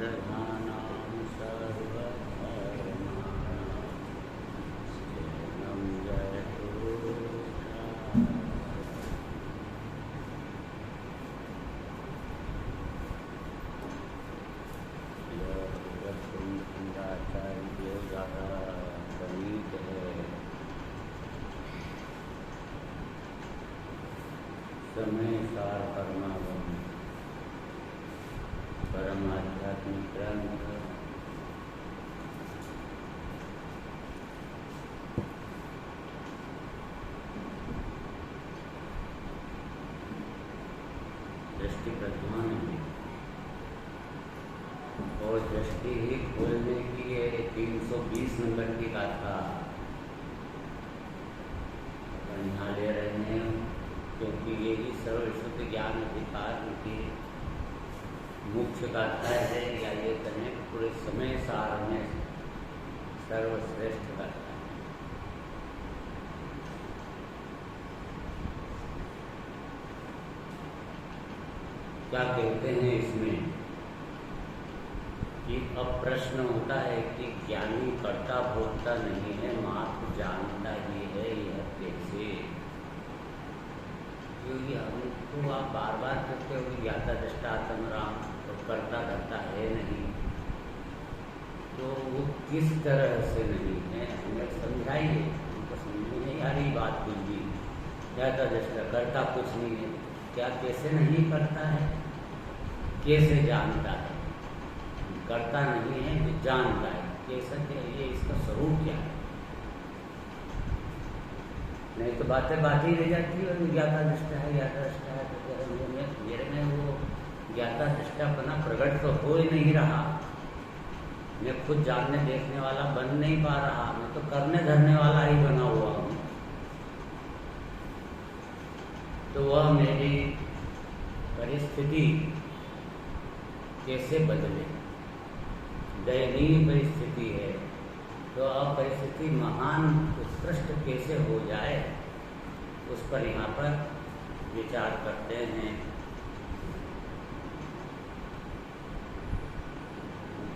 प्रधानां सर्वधर्माणां शरणं जयतु शंकराचार्य ज़्यादा प्रणीत है। समय सार परमागम परम आध्यात्मिक ग्रंथ दृष्टि प्रधान है और दृष्टि ही खोलने की ये 320 नंबर की गाथा यहाँ ले रहे हैं, क्योंकि यही सर्वशुद्ध ज्ञान अधिकार की मुख्य गाथा है, या ये कहें कि पूरे समय सार में सर्वश्रेष्ठ गाथा है। क्या कहते हैं इसमें कि अब प्रश्न होता है कि ज्ञानी कर्ता भोगता नहीं है, मात्र जानता ही है, यह कैसे? क्योंकि हमको आप बार बार कहते हो कि ज्ञाता दृष्टा आत्म राम, तो करता धरता है नहीं, तो वो किस तरह से नहीं है हमें समझाइए। हमको समझ में नहीं आ रही बात कुछ भी। ज्ञाता दृष्टा करता कुछ नहीं है, क्या कैसे नहीं करता है, कैसे जानता है? करता नहीं है जो जानता है, कैसा क्या ये इसका स्वरूप क्या है? नहीं तो बातें बात ही रह जाती है और ज्ञाता दृष्टा है, ज्ञाता दृष्टा है, तो मेरे में वो ज्ञाता दृष्टापना प्रकट तो हो ही नहीं रहा। मैं खुद जानने देखने वाला बन नहीं पा रहा, मैं तो करने धरने वाला ही बना हुआ हूँ। तो वह मेरी परिस्थिति कैसे बदले? दयनीय परिस्थिति है, तो अब परिस्थिति महान उत्कृष्ट कैसे हो जाए, उस पर यहाँ पर विचार करते हैं।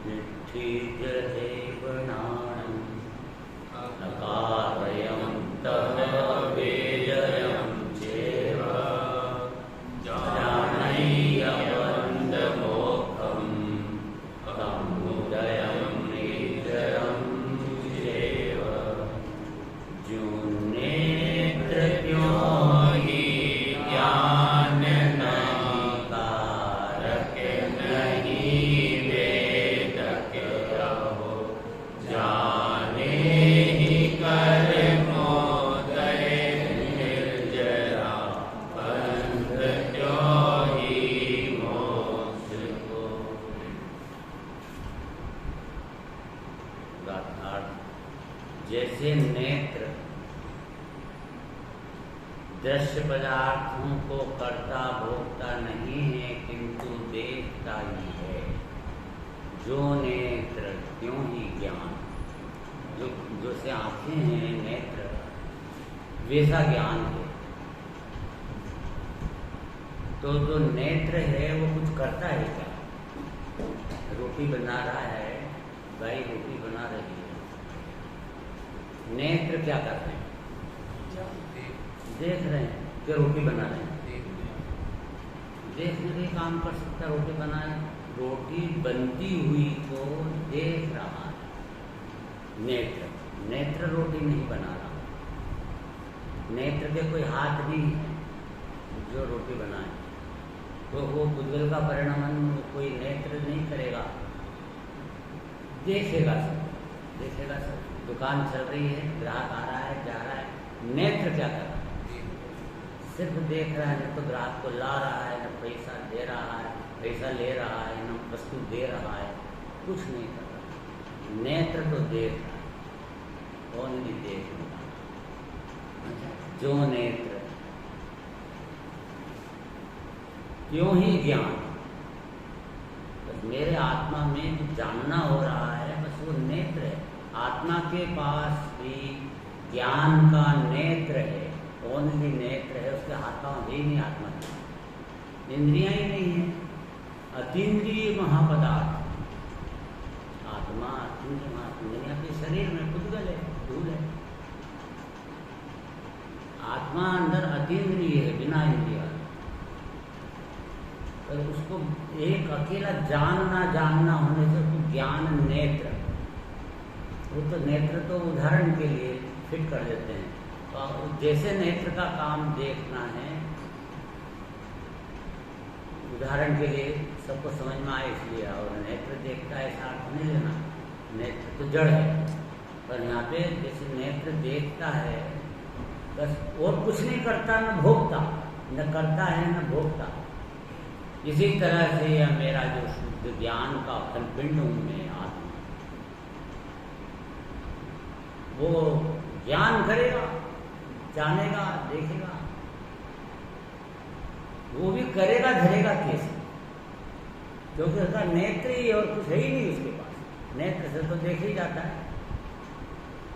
निष्ठिजैवनाणं अकारयन्तः वेजयं चैव जानय्यवन्दमोक्षं तमुदयं निजयं चैव जुनेत्र क्यों ही ज्ञान नहीं कारक नहीं वेद के रहो जाने ही कर मोदय निर्जरा पंथ क्यों ही मोक्ष को। जैसे नेत्र दृश्य पदार्थों को करता भोगता नहीं है, किंतु देखता ही है। जो नेत्र क्यों ही ज्ञान, जो से आंखें हैं नेत्र, वैसा ज्ञान है। तो जो नेत्र है वो कुछ करता है क्या? रोटी बना रहा है, भाई रोटी बना रही है, नेत्र क्या कर रहे हैं? देख रहे हैं कि रोटी बना रहे हैं। देखने के काम कर सकता, रोटी बनाए, रोटी बनती हुई को देख रहा है नेत्र। नेत्र रोटी नहीं बना रहा, नेत्र के कोई हाथ नहीं है जो रोटी बनाए, तो वो बुद्धल का परिणाम कोई नेत्र नहीं करेगा, देखेगा सब, देखेगा सब। दुकान चल रही है, ग्राहक आ रहा है, जा रहा है, नेत्र क्या कर रहा है? सिर्फ देख रहा है, न तो ग्राहक को ला रहा है, न पैसा दे रहा है, पैसा ले रहा है, न वस्तु दे रहा है, कुछ नहीं कर रहा। नेत्र तो देख रहा है, कौन नहीं देख रहा? जो नेत्र क्यों ही ज्ञान, बस मेरे आत्मा में जो जानना हो रहा है, बस वो नेत्र है। आत्मा के पास भी ज्ञान का नेत्र है, कौन सी नेत्र है? उसके हाथ पाँव ही नहीं, आत्मा की इंद्रियां ही नहीं है, अतीन्द्रिय महापदार्थ आत्मा आपके शरीर में पुद्गल है, धूल है। आत्मा अंदर अतीन्द्रिय है, बिना इंद्रिय। और उसको एक अकेला जानना होने से उसको ज्ञान नेत्र, वो तो नेत्र तो उदाहरण के लिए फिट कर देते हैं। तो जैसे नेत्र का काम देखना है, उदाहरण के लिए सबको समझ में आए इसलिए, और नेत्र देखता है ऐसा अर्थ नहीं लेना, नेत्र तो जड़ है। पर यहाँ पे जैसे नेत्र देखता है बस, और कुछ नहीं करता, न भोगता, न करता है न भोगता। इसी तरह से यह मेरा जो शुद्ध ज्ञान का खलपिंड हूँ मैं, आत्मा, वो ज्ञान करेगा, जानेगा, देखेगा, वो भी करेगा धरेगा कैसे, क्योंकि उसका नेत्र ही और कुछ है ही नहीं उसके पास। नेत्र से तो देख ही जाता है,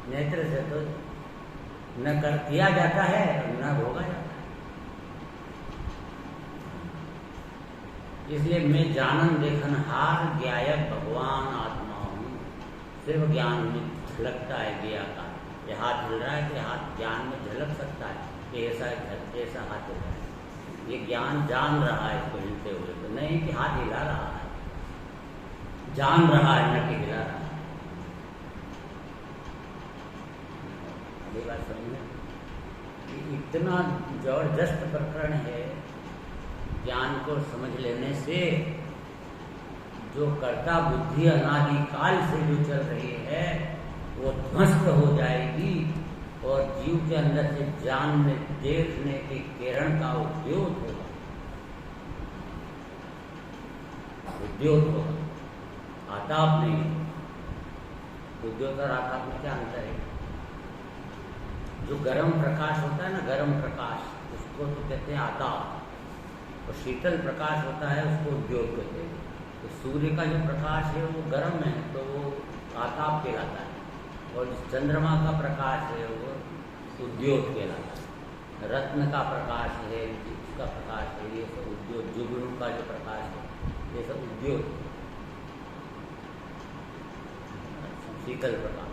नेत्र से तो न कर किया जाता है न भोगा जाता है। इसलिए मैं जानन देखन हार ज्ञायक भगवान आत्मा हूँ। सिर्फ ज्ञान में झलकता है गया का, ये हाथ हिल रहा है कि हाथ ज्ञान में झलक सकता है कि ऐसा हाथ हिल रहा है। ये ज्ञान जान रहा है इसको हिलते हुए, तो नहीं कि हाथ हिला रहा है, जान रहा है न कि हिला रहा है। अगली बात समझना, इतना जबरदस्त प्रकरण है। ज्ञान को समझ लेने से जो कर्ता बुद्धि अनादिकाल से जो चल रही है वो ध्वस्त हो जाएगी, और जीव के अंदर से जानने देखने के किरण का उद्योग होगा, आताप नहीं। उद्योग और आताप में क्या अंतर है? जो गर्म प्रकाश होता है ना, गर्म प्रकाश, उसको तो कहते हैं आताप, और शीतल प्रकाश होता है उसको उद्योग कहते हैं। तो सूर्य का जो प्रकाश है वो गर्म है तो वो आताप कहलाता है, और चंद्रमा का प्रकाश है वो उद्योग कहलाता है। रत्न का प्रकाश है, इसका प्रकाश है, ये सब उद्योग। जुगनू का जो प्रकाश है ये सब उद्योग। शीतल प्रकाश,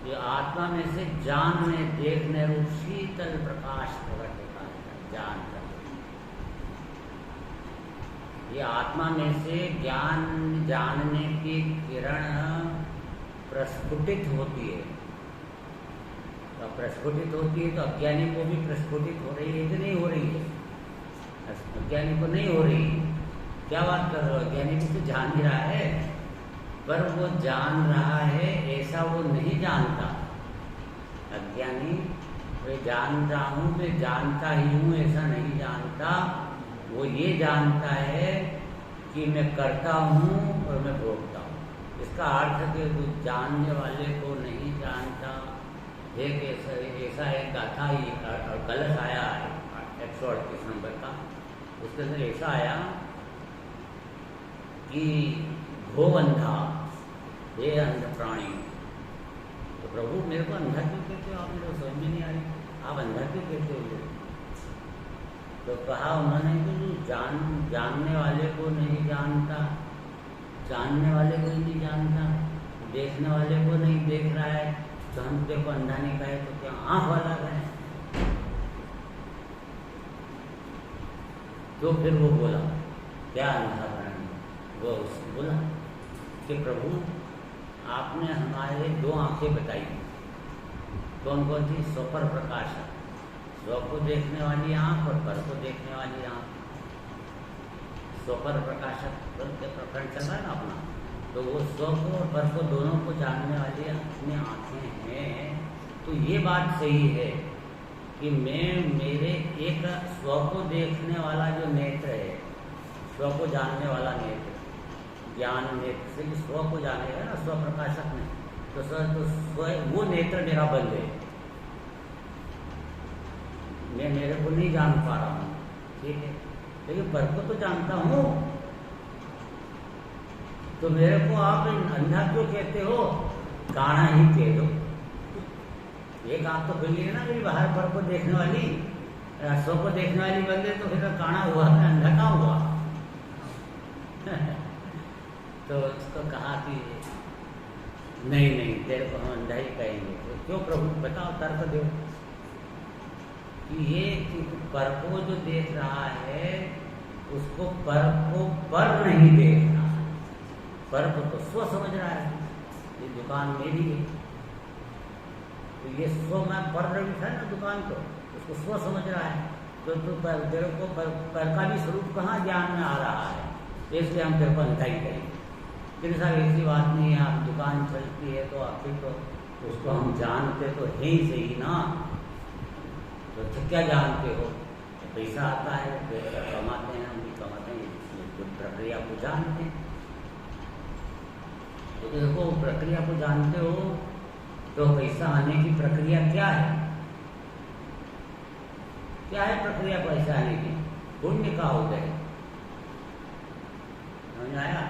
ये आत्मा में से जानने देखने रूप शीतल प्रकाश प्रकट होता है, जान कर। ये आत्मा में से ज्ञान जानने की किरण प्रस्फुटित होती है। तो प्रस्फुटित होती है तो अज्ञानी को भी प्रस्फुटित हो रही है कि नहीं हो रही है? अज्ञानी को नहीं हो रही। क्या बात कर रहे हो? अज्ञानी भी तो जान ही रहा है, पर वो जान रहा है ऐसा वो नहीं जानता। अज्ञानी मैं जान रहा हूँ, मैं जानता ही हूँ ऐसा नहीं जानता। वो ये जानता है कि मैं करता हूँ और मैं भोगता हूँ। इसका अर्थ है कि जानने वाले को नहीं जानता। एक ऐसा एक गाथा ही और कलश आया है 138 नंबर का, उसके अंदर ऐसा आया कि भो अंधा, हे अंध प्राणी। तो प्रभु मेरे को अंधा क्यों कहते हो आप? मेरे को समझ में नहीं आ रही, आप अंधा क्यों कहते हो? तो कहा उन्होंने कि जानने वाले को नहीं जानता, जानने वाले को ही नहीं जानता, देखने वाले को नहीं देख रहा है, तो हम देखो अंधा नहीं कहे तो क्या आँख वाला है? तो फिर वो बोला क्या अंधा प्राणी? वो उसने बोला कि प्रभु आपने हमारे 2 आंखें बताई, कौन कौन थी? स्वपर प्रकाश, स्व को देखने वाली आंख और पर को देखने वाली आंख। स्वपर प्रकाशक प्रकरण चल रहा है ना अपना, तो वो स्व को और पर को दोनों को जानने वाली अपनी आंखें हैं। तो ये बात सही है कि मेरे एक स्व को देखने वाला जो नेत्र है, स्व को जानने वाला नेत्र, ज्ञान नेत्र से स्व को जानेगा ना स्व प्रकाशक में, तो स्व वो नेत्र मेरा बंद है, मैं मेरे को नहीं जान पा रहा हूँ, ठीक है, लेकिन पर को तो जानता हूँ। तो मेरे को आप अंधा क्यों कहते हो? काना ही कह दो। एक आँख तो खुली है ना मेरी बाहर, पर को देखने वाली, स्व को देखने वाली बंद है, तो फिर काना हुआ, मैं अंधा कहाँ हुआ? तो उसको कहा कि नहीं नहीं, तेरे को हम अंधा ही कहेंगे। तो क्यों प्रभु, बताओ, तर्क दो कि ये पर को जो देख रहा है उसको पर को पर नहीं देख रहा है, पर को तो स्व समझ रहा है, ये दुकान मेरी है, तो ये स्व में पर रवि था ना दुकान को, उसको स्व समझ रहा है। तो तेरे को पर का भी स्वरूप कहाँ ज्ञान में आ रहा है, इसलिए हम तेरे को अंधा ही कहेंगे। फिर साहब ऐसी बात नहीं है, आप दुकान चलती है तो आखिर तो उसको हम जानते तो है ही सही ना, तो क्या जानते हो, तो पैसा आता है, पैसा कमाते हैं, हम भी कमाते हैं, इसलिए प्रक्रिया को जानते हैं। तो देखो प्रक्रिया को जानते हो तो पैसा आने की प्रक्रिया क्या है, क्या है प्रक्रिया पैसा आने की? पुण्य का उदय, समझ आया?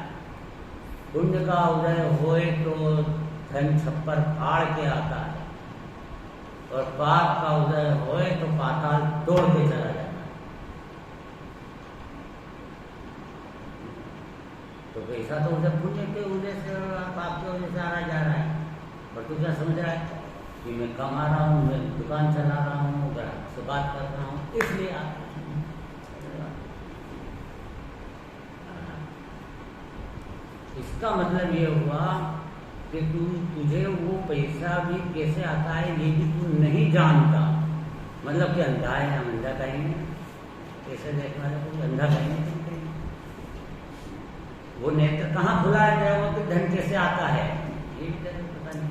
पुण्य का उदय होए तो धन छप्पर फाड़ के आता है, और पाप का उदय होए तो पाताल तोड़ के चला जाता है। तो पैसा तो उधर पुण्य के उदय से और पाप के उदय से आ जा रहा है, और तू क्या समझ रहा है कि मैं कमा रहा हूँ, मैं दुकान चला रहा हूँ, ग्राहक से बात कर रहा हूँ, इसलिए आप इसका मतलब ये हुआ कि तुझे वो पैसा भी कैसे आता है ये भी तू नहीं जानता, मतलब कि अंधा है, हम अंधा कहेंगे, कैसे देखने वाले को अंधा कहेंगे, वो नेत्र कहाँ खुला है वो कि धन कैसे आता है ये भी तेरे को पता नहीं।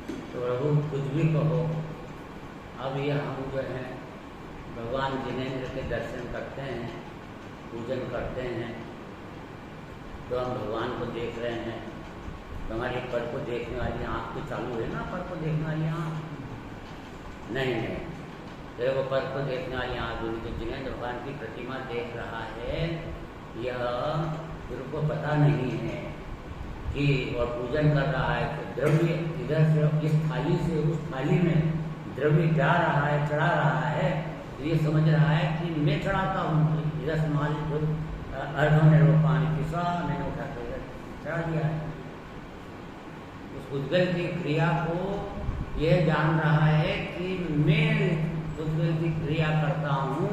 तो प्रभु कुछ भी कहो, अब ये हम जो है भगवान जिनेंद्र के दर्शन करते हैं, पूजन करते हैं, तो हम भगवान को देख रहे हैं, तो हमारी पर को देखने वाली आँख तो चालू है ना, पर को देखने वाली आँख नहीं है, तो वो पर को देखने वाली आँख जो जिनेंद्र भगवान की प्रतिमा देख रहा है, यह उनको पता नहीं है कि और पूजन कर रहा है तो द्रव्य इधर से इस थाली से उस थाली में द्रव्य जा रहा है, चढ़ा रहा है, तो ये समझ रहा है कि मैं चढ़ाता हूँ, इधर से मान लीजिए अर्घ ने वो पानी पिसा, मैंने उठा कर चढ़ा दिया है। उस उद्गल की क्रिया को यह जान रहा है कि मैं उद्गल की क्रिया करता हूँ,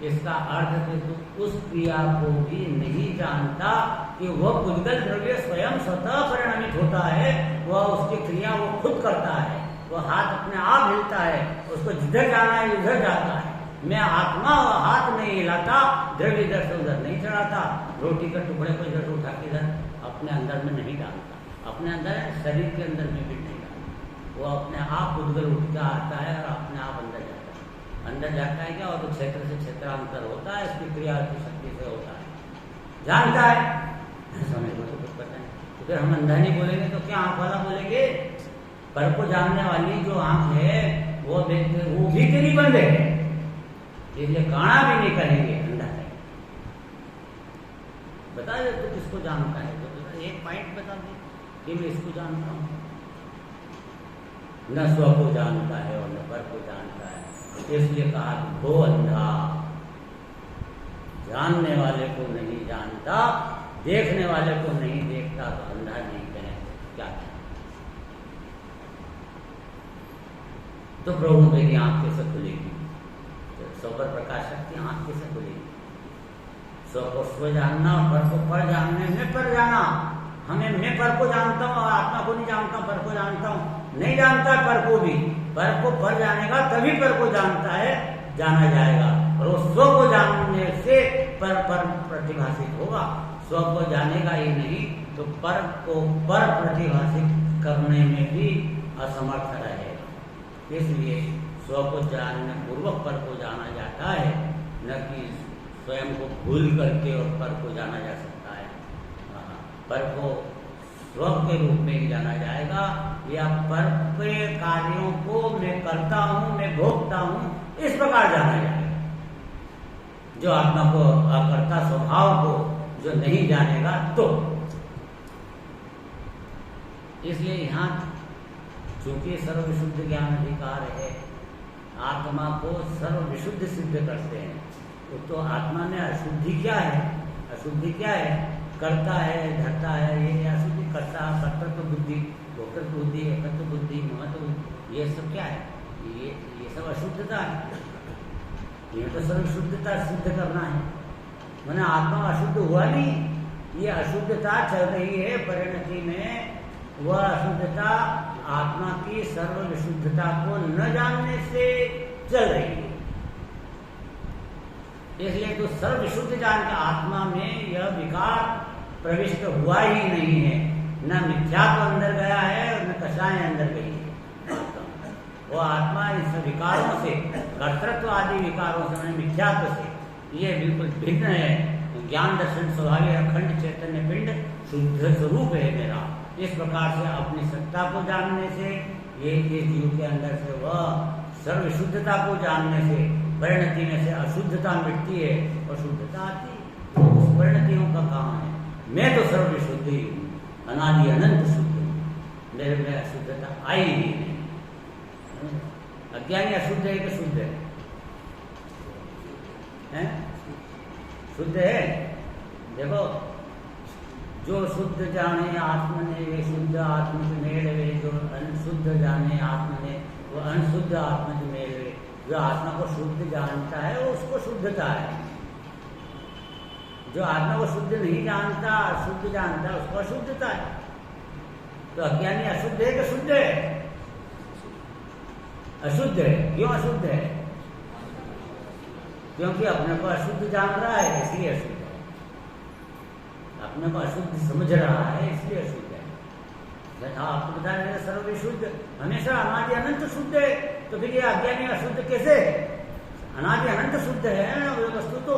इसका अर्थ है तो उस क्रिया को भी नहीं जानता कि वह उद्गल द्रव्य स्वयं स्वतः परिणामित होता है, वह उसकी क्रिया वो खुद करता है, वह हाथ अपने आप हिलता है, उसको जिधर जाना है उधर जाता है। मैं आत्मा हाथ नहीं हिलाता, द्रव्य इधर से उधर नहीं चढ़ाता, रोटी के टुकड़े को इधर उठा के इधर अपने अंदर में नहीं डालता, अपने अंदर शरीर के अंदर में भी नहीं डालता, वो अपने आप उद्गल उठता आता है और अपने आप अंदर जाता है। अंदर जाता है क्या, और तो क्षेत्र से क्षेत्रांतर होता है, इसकी क्रिया की शक्ति से होता है, जानता है, समझ में तो कुछ पता नहीं। तो फिर हम अंधा नहीं बोलेंगे तो क्या आँख वाला बोलेंगे? पर को जानने वाली जो आँख है वो भी तेरी बंद है, इसलिए काना भी नहीं कहेंगे, अंधा है। बता दे तो किसको जानता है, तो एक पॉइंट बता दे कि मैं इसको जानता हूँ। न स्व को जानता है और न पर को जानता है, इसलिए कहा भो अंधा, जानने वाले को नहीं जानता, देखने वाले को नहीं देखता, तो अंधा नहीं कहे क्या है। तो प्रभु मेरी आंख कैसे खुलेगी, स्व पर प्रकाश शक्ति आंख कैसे खुलेगी? स्व को स्व जानना और पर को पर जानने में पर जाना, हमें मैं पर को जानता हूँ और आत्मा को नहीं जानता, पर को जानता हूँ, नहीं जानता पर को भी, पर को पर जानेगा तभी पर को जानता है, जाना जाएगा, और वो स्व को जानने से पर प्रतिभाषित होगा। स्व को जानेगा ही नहीं तो पर को पर प्रतिभाषित करने में भी असमर्थ रहेगा। इसलिए स्व को जानने पूर्वक पर को जाना जाता है, न कि स्वयं को भूल करके और पर को जाना जा सकता है। पर को स्व के रूप में ही जाना जाएगा, या पर के कार्यों को मैं करता हूँ, मैं भोगता हूँ, इस प्रकार जाना जाएगा। जो आत्मा को अकर्ता स्वभाव को जो नहीं जानेगा तो, इसलिए यहाँ चूंकि सर्वविशुद्ध ज्ञान अधिकार है, आत्मा को सर्वविशुद्ध सिद्ध करते हैं। तो आत्मा में अशुद्धि क्या है? अशुद्धि क्या है? करता है, धरता है, ये अशुद्धि, करता, कर्तृत्व बुद्धि, भोक्तृत्व बुद्धि, एकत्व बुद्धि, महत्व, ये सब क्या है? ये सब अशुद्धता है। ये तो सब शुद्धता सिद्ध करना है। मैंने आत्मा अशुद्ध हुआ नहीं, ये अशुद्धता चल रही है परिणति में। वह अशुद्धता आत्मा की सर्व विशुद्धता को न जानने से चल रही है। इसलिए तो सर्व विशुद्ध जान के आत्मा में यह विकार प्रविष्ट हुआ ही नहीं है। न मिथ्यात्व अंदर गया है और न कषाय अंदर गई है। वो आत्मा इस विकारों से, कर्तृत्व आदि विकारों से, मिथ्यात्व से ये बिल्कुल भिन्न है। ज्ञान दर्शन स्वाभाविक अखंड चैतन्य पिंड शुद्ध स्वरूप है मेरा। इस प्रकार से अपनी सत्ता को जानने से ये जीव के अंदर से वह सर्व शुद्धता को जानने से परिणति में से अशुद्धता मिटती है और शुद्धता आती है। तो उस परिणतियों का काम है। मैं तो सर्व शुद्ध ही हूँ, अनादि अनंत शुद्ध हूँ, मेरे में अशुद्धता आई ही नहीं। अज्ञानी अशुद्ध है कि शुद्ध है? शुद्ध है। देखो, जो शुद्ध जाने आत्मने वे शुद्ध आत्म से मेल वे, जो अनशुद्ध जाने आत्मने वो अनशुद्ध आत्म से मेल वे। जो आत्मा को शुद्ध जानता है वो उसको शुद्धता है। जो आत्मा को शुद्ध नहीं जानता, अशुद्ध जानता है, उसको अशुद्धता है। तो अज्ञानी अशुद्ध है कि शुद्ध है? अशुद्ध है। क्यों अशुद्ध है? क्योंकि अपने को अशुद्ध जान रहा है, इसलिए अशुद्ध है। अपने को अशुद्ध समझ रहा है, इसलिए अशुद्ध है। यथा आपको बता रहे सर्व शुद्ध, हमेशा अनादि अनंत शुद्ध है। तो फिर ये अज्ञानी अशुद्ध कैसे? अनादि अनंत शुद्ध है ना वो वस्तु। तो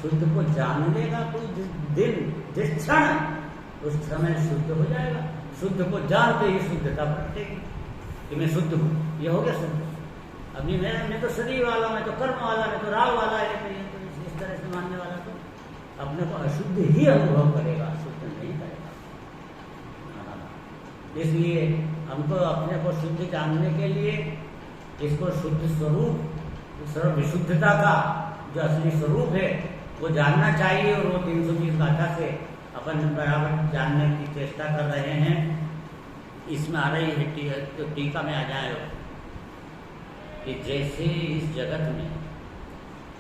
शुद्ध को जान लेगा कोई दिन, जिस क्षण, उस समय शुद्ध हो जाएगा। शुद्ध को जानते ही शुद्धता बढ़ेगी कि मैं शुद्ध हूँ। ये हो गया शुद्ध। अभी मैं तो शरीर वाला, मैं तो कर्म वाला, मैं तो राग वाला है। तो इस तरह से मानने वाला तो अपने को अशुद्ध ही अनुभव करेगा, शुद्ध नहीं करेगा। इसलिए हमको अपने को शुद्ध जानने के लिए इसको शुद्ध स्वरूप, सर्व विशुद्धता का जो असली स्वरूप है वो जानना चाहिए। और वो 320 गाथा से अपन बराबर जानने की चेष्टा कर रहे हैं। इसमें आ रही है तो टीका में आ जाए कि जैसे इस जगत में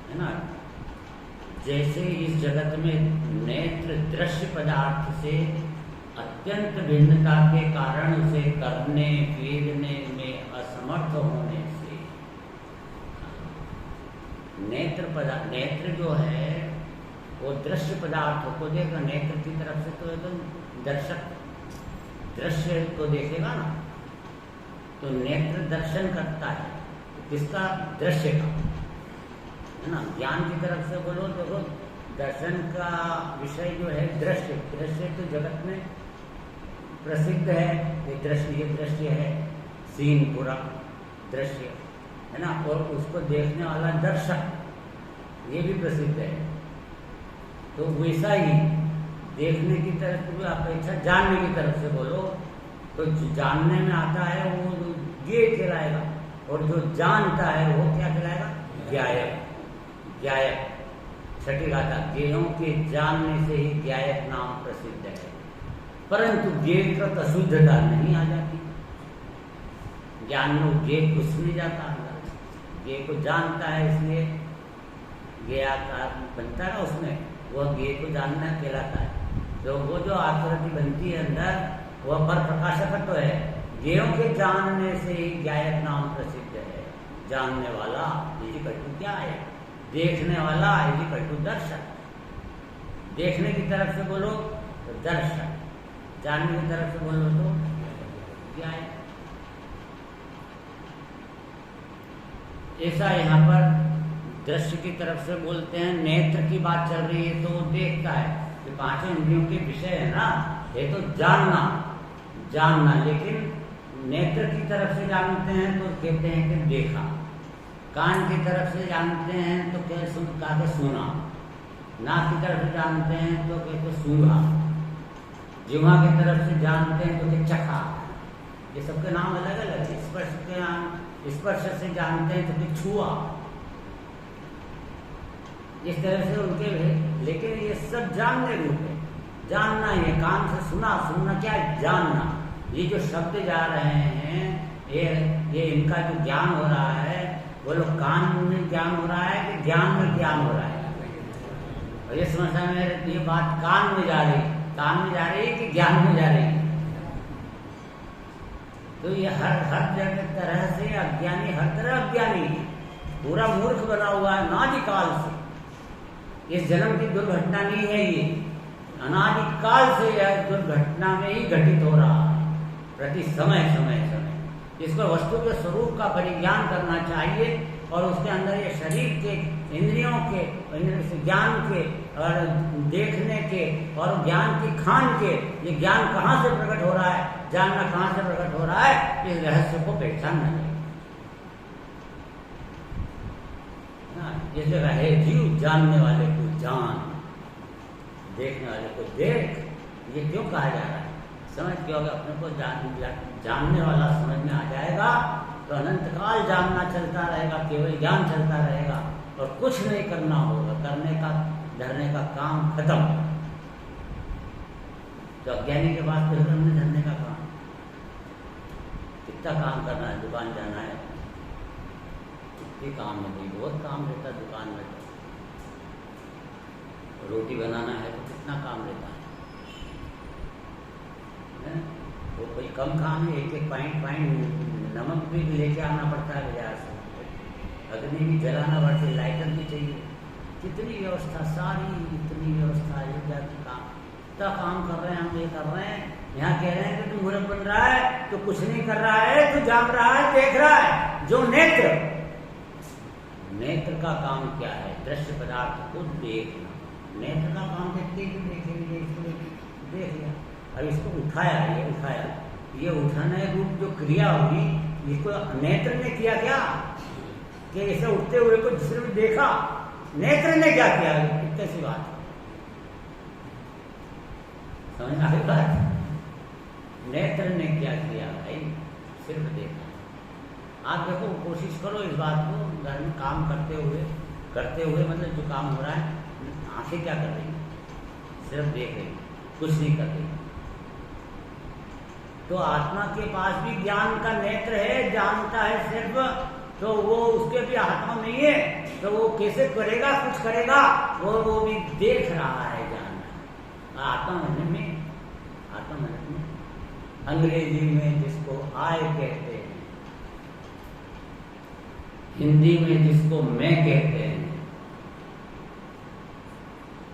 है ना, जैसे इस जगत में नेत्र दृश्य पदार्थ से अत्यंत भिन्नता के कारण उसे करने फीरने में असमर्थ होने से नेत्र जो है वो दृश्य पदार्थों को देखा। नेत्र की तरफ से तो एकदम दर्शक दृश्य को देखेगा ना, तो नेत्र दर्शन करता है किसका? दृश्य का, है ना। ज्ञान की तरफ से बोलो, देखो दर्शन का विषय जो है दृश्य। दृश्य तो जगत में प्रसिद्ध है। ये दृश्य है, सीन पूरा दृश्य है ना। और उसको देखने वाला दर्शक, ये भी प्रसिद्ध है। तो वैसा ही देखने की तरफ भी अपेक्षा जानने की तरफ से बोलो तो जो जानने में आता है वो ज्ञेय कहलाएगा, और जो जानता है वो क्या कहलाएगा? ज्ञायक। ज्ञायक छठी गाथा, ज्ञेयों के जानने से ही ज्ञायक नाम प्रसिद्ध है। परंतु ज्ञेय का अशुद्धता नहीं आ जाती। ज्ञान में ज्ञेय कुछ नहीं जाता अंदर। ज्ञेय को जानता है, इसलिए ज्ञेयाकार बनता है उसमें, वह ज्ञेय को जानना कहलाता है। तो वो जो आकृति बनती है अंदर वह पर प्रकाशकत्व तो है। ज्ञेयों के जानने से ही ज्ञायक नाम प्रसिद्ध है। जानने वाला यदि कटु क्या है? देखने वाला यदि कटु दर्शक। देखने की तरफ से बोलो तो दर्शक, जानने की तरफ से बोलो तो क्या है? ऐसा यहाँ पर दृश्य की तरफ से बोलते हैं। नेत्र की बात चल रही है तो वो देखता है। तो पांचों इंद्रियों के विषय है ना, ये तो जानना, लेकिन नेत्र की तरफ से जानते हैं तो कहते हैं कि देखा। कान की तरफ से जानते हैं तो कहते सुना। नाक की तरफ से जानते हैं तो कहते सूंघा। जिह्वा की तरफ से जानते हैं तो कहते चखा। ये सबके नाम अलग अलग है। स्पर्श से जानते हैं तो छुआ। इस तरह से उनके लेकिन ये सब जानने रूप है। जानना ही है, कान से सुना, सुनना क्या है? जानना। ये जो शब्द जा रहे हैं, ये इनका जो ज्ञान हो रहा है, वो लोग कान में ज्ञान हो रहा है कि ज्ञान में ज्ञान हो रहा है? और ये समझना में ये बात कान में जा रही, कान में जा रही है कि ज्ञान में जा रही है? तो ये हर जगह तरह से अज्ञानी, हर तरह अज्ञानी, पूरा मूर्ख बना हुआ है अनादिकाल से। इस जन्म की दुर्घटना नहीं है ये, अनादिकाल से यह दुर्घटना में ही घटित हो रहा है प्रति समय समय समय। इसको वस्तु के स्वरूप का परिज्ञान करना चाहिए और उसके अंदर ये शरीर के, इंद्रियों के, ज्ञान के और देखने के और ज्ञान की खान के, ये ज्ञान कहाँ से प्रकट हो रहा है, जानना कहाँ से प्रकट हो रहा है, इस रहस्य को पहचानना चाहिए। इस जगह है जीव, जानने वाले को जान, देखने वाले को देख। ये क्यों कहा जा रहा है? समझ के होगा, अपने को जानने वाला समझ में आ जाएगा तो अनंत काल जानना चलता रहेगा, केवल ज्ञान चलता रहेगा और कुछ नहीं करना होगा, करने का धरने का काम खत्म। तो अज्ञानी के पास फिर करने धरने का काम कितना काम करना है? दुकान जाना है, कितनी काम नहीं, बहुत काम रहता है दुकान में। तो रोटी बनाना है तो कितना काम रहता है? वो कोई कम काम है? एक एक पॉइंट नमक भी लेके आना पड़ता है बाजार से, अग्नि भी जलाना पड़ती है, लाइटर भी चाहिए, कितनी व्यवस्था, सारी इतनी व्यवस्था है। काम इतना काम कर रहे हैं हम, ये कर रहे हैं, यहाँ कह रहे हैं कि तू मूर्ख बन रहा है, तो कुछ नहीं कर रहा है, तू जान रहा है, देख रहा है। जो नेत्र, नेत्र का काम क्या है? दृश्य पदार्थ को देखना। नेत्र का काम देखते ही देखेंगे, इसको देख लिया, अब इसको उठाया, ये उठाया, ये उठाने रूप जो क्रिया हुई, इसको नेत्र ने किया क्या? कि इसे उठते हुए को दूसरे में देखा, नेत्र ने क्या किया? कितनी सी बात समझ आ गई बात? नेत्र ने क्या किया भाई? सिर्फ देखा। आप देखो, कोशिश करो इस बात को घर में काम करते हुए मतलब जो काम हो रहा है, आंखें क्या कर रही? सिर्फ देख रही, कुछ नहीं कर रही। तो आत्मा के पास भी ज्ञान का नेत्र है, जानता है सिर्फ, तो वो उसके भी आत्मा नहीं है, तो वो कैसे करेगा? कुछ करेगा? वो भी देख रहा है, जान रहा है। आत्मा मन में, आत्मा मन में, अंग्रेजी में जिसको आय कहते हैं, हिंदी में जिसको मैं कहते हैं,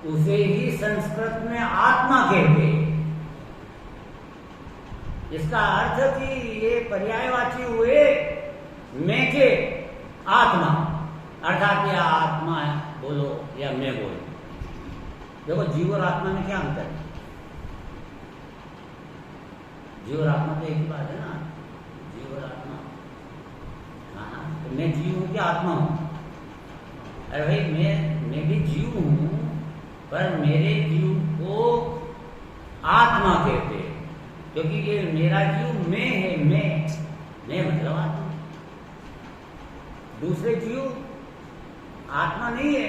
उसे ही संस्कृत में आत्मा कहते हैं। इसका अर्थ कि ये पर्यायवाची हुए मैं के आत्मा, अर्थात या आत्मा बोलो या मैं बोलो। देखो, जीव और आत्मा में क्या अंतर है? जीव और आत्मा तो एक ही बात है ना, जीव और आत्मा। हाँ, तो मैं जीव हूं कि आत्मा हूं? अरे भाई, मैं भी जीव हूं, पर मेरे जीव को आत्मा कहते हैं, क्योंकि ये मेरा जीव मैं है, मैं मतलब आत्मा। दूसरे जीव आत्मा नहीं है,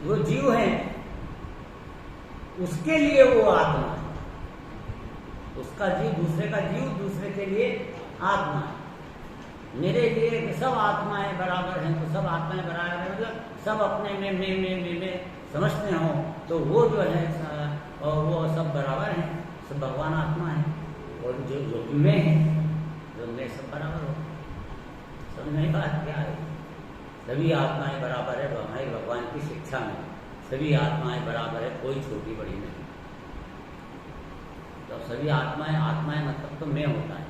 वो जीव है, उसके लिए वो आत्मा है। उसका जीव, दूसरे का जीव, दूसरे के लिए आत्मा है। मेरे लिए सब आत्माएं बराबर हैं, तो सब आत्माएं बराबर हैं, मतलब सब अपने में समझते हो, तो वो जो है वो सब बराबर हैं, सब भगवान आत्मा है। और जो मैं है, जो मैं, सब बराबर हो। समझ नहीं बात क्या है? सभी आत्माएं बराबर है। हमारे भगवान की शिक्षा में सभी आत्माएं बराबर है, कोई छोटी बड़ी नहीं। तो सभी आत्माएं मतलब तो मैं होता है।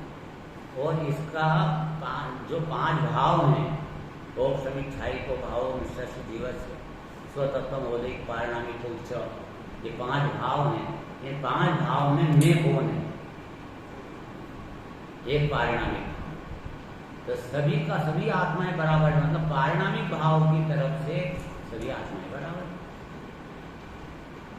और इसका जो 5 भाव हैं, ओम समीक्षाई को भाव मिश्र जीवस स्वतत्व मौलिक पारिणामिक उच्च, ये 5 भाव हैं। ये 5 भाव में मैं कौन है? एक पारिणामिक। तो सभी का सभी आत्माएं बराबर है, मतलब पारिणामिक भाव की तरफ से सभी आत्माएं बराबर,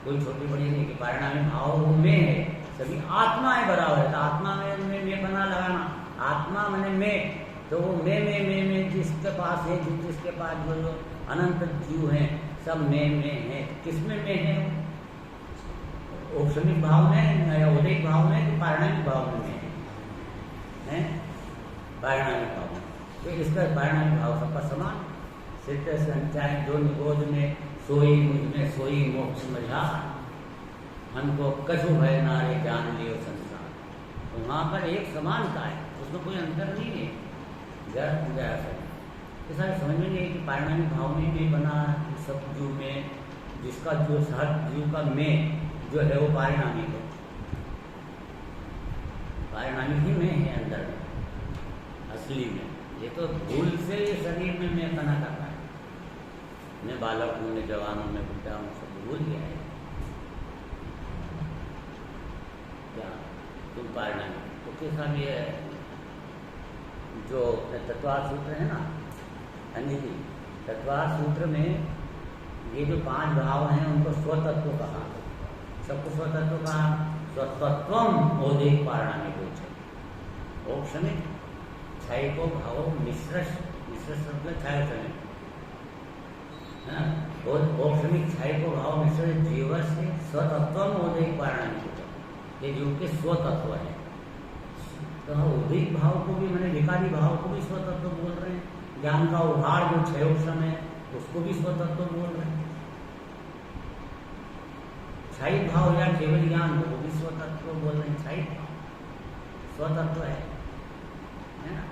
कोई छोटी बड़ी नहीं कि पारिणामिक भाव वो में है, सभी आत्माएं बराबर है। तो आत्मा में मैं बना लगाना, आत्मा मैंने मैं, तो वो मैं जिसके पास है, जिसके पास जो अनंत जीव हैं, सब में है। किस में है? औक्षणिक भाव में या उदयिक भाव में कि पारिणामिक भाव में है? पारिणामिक भाव में। तो इसका पारिणामिक भाव सबका समान। सिद्ध संचाय जो निबोध में सोई मुझ में सोई मोक्ष मझा, हमको कछु भय नारे जान लियो संसार। तो वहाँ पर एक समानता है, उसमें कोई अंतर नहीं है। जरा ऐसा समझ में नहीं है कि पारिणामिक भाव में भी बना सब जीव में, जिसका जो सहज जीव का में जो है वो पारिणामिक है, पारिणामिक ही में है अंदर में असली में। ये तो भूल से ये शरीर में मैं बना करता है। मैं बालक हूँ, मैं जवान हूँ, मैं बुढ़ा हूँ, सब भूल गया है क्या तुम पारिणामिक। तो कैसा भी है जो तत्वार्थ सूत्र है ना, अन्य जी तत्वार्थ सूत्र में ये जो 5 भाव हैं उनको स्वतत्व कहा। सबको स्वतत्व कहा। स्वतत्वम औदिक पारिणामिक औक्षणिक क्षयिको भाव मिश्र शब्द क्षय औक्षणिक क्षयिको भाव मिश्र जीव से स्वतत्वम औदिक पारिणामिक, ये जीव के स्वतत्व है। तो औदिक भाव को भी मैंने विकारी भाव को भी स्वतत्व बोल रहे हैं। ज्ञान का उभार जो क्षयोक्षम है उसको भी स्वतत्व बोल रहे हैं। क्षयिक भाव या केवल ज्ञान को भी स्वतत्व बोल रहे हैं। क्षयिक भाव स्वतत्व है ना।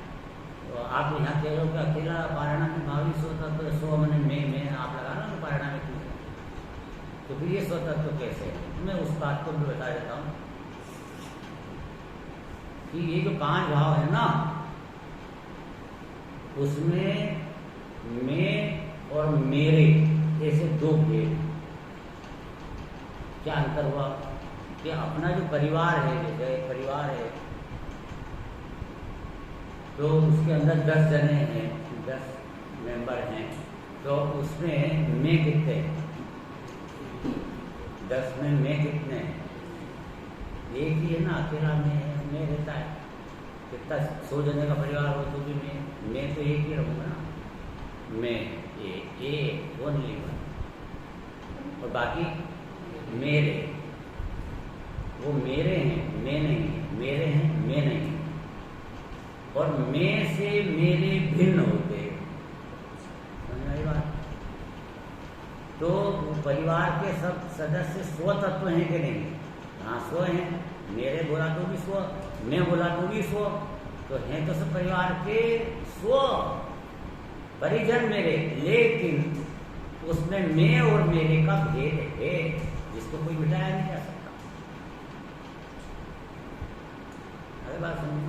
तो आप यहाँ कह रहे हो कि अकेला पारिणामिक भाव ही स्वतत्व, स्व मैंने में आप लगा ना पारिणामिक, तो फिर ये स्वतत्व कैसे है? मैं उस बात को भी बता देता हूँ कि ये जो 5 भाव है ना, उसमें मैं और मेरे ऐसे 2 भेद। क्या अंतर हुआ कि अपना जो परिवार है, जैसे परिवार है तो उसके अंदर 10 जने हैं, 10 मेंबर हैं, तो उसमें मैं कितने हैं? 10 में मैं कितने हैं? एक ही है ना, अकेला मैं रहता है। कितना 100 जने का परिवार हो तो भी मैं तो एक ही रहूँगा ना। मैं एक ओनली वन, और बाकी मेरे, वो मेरे हैं, मैं नहीं है, मेरे हैं, मैं नहीं है। और मैं से मेरे भिन्न होते हैं। समझ आई बात? तो परिवार के सब सदस्य स्वतत्व हैं कि नहीं? हाँ, स्व हैं। मेरे बोला तो भी स्व, मैं बोला तो भी स्व, तो हैं तो सब परिवार के स्व परिजन मेरे। लेकिन उसमें मैं और मेरे का भेद है, जिसको कोई मिटाया नहीं जा सकता। अरे बात समझ।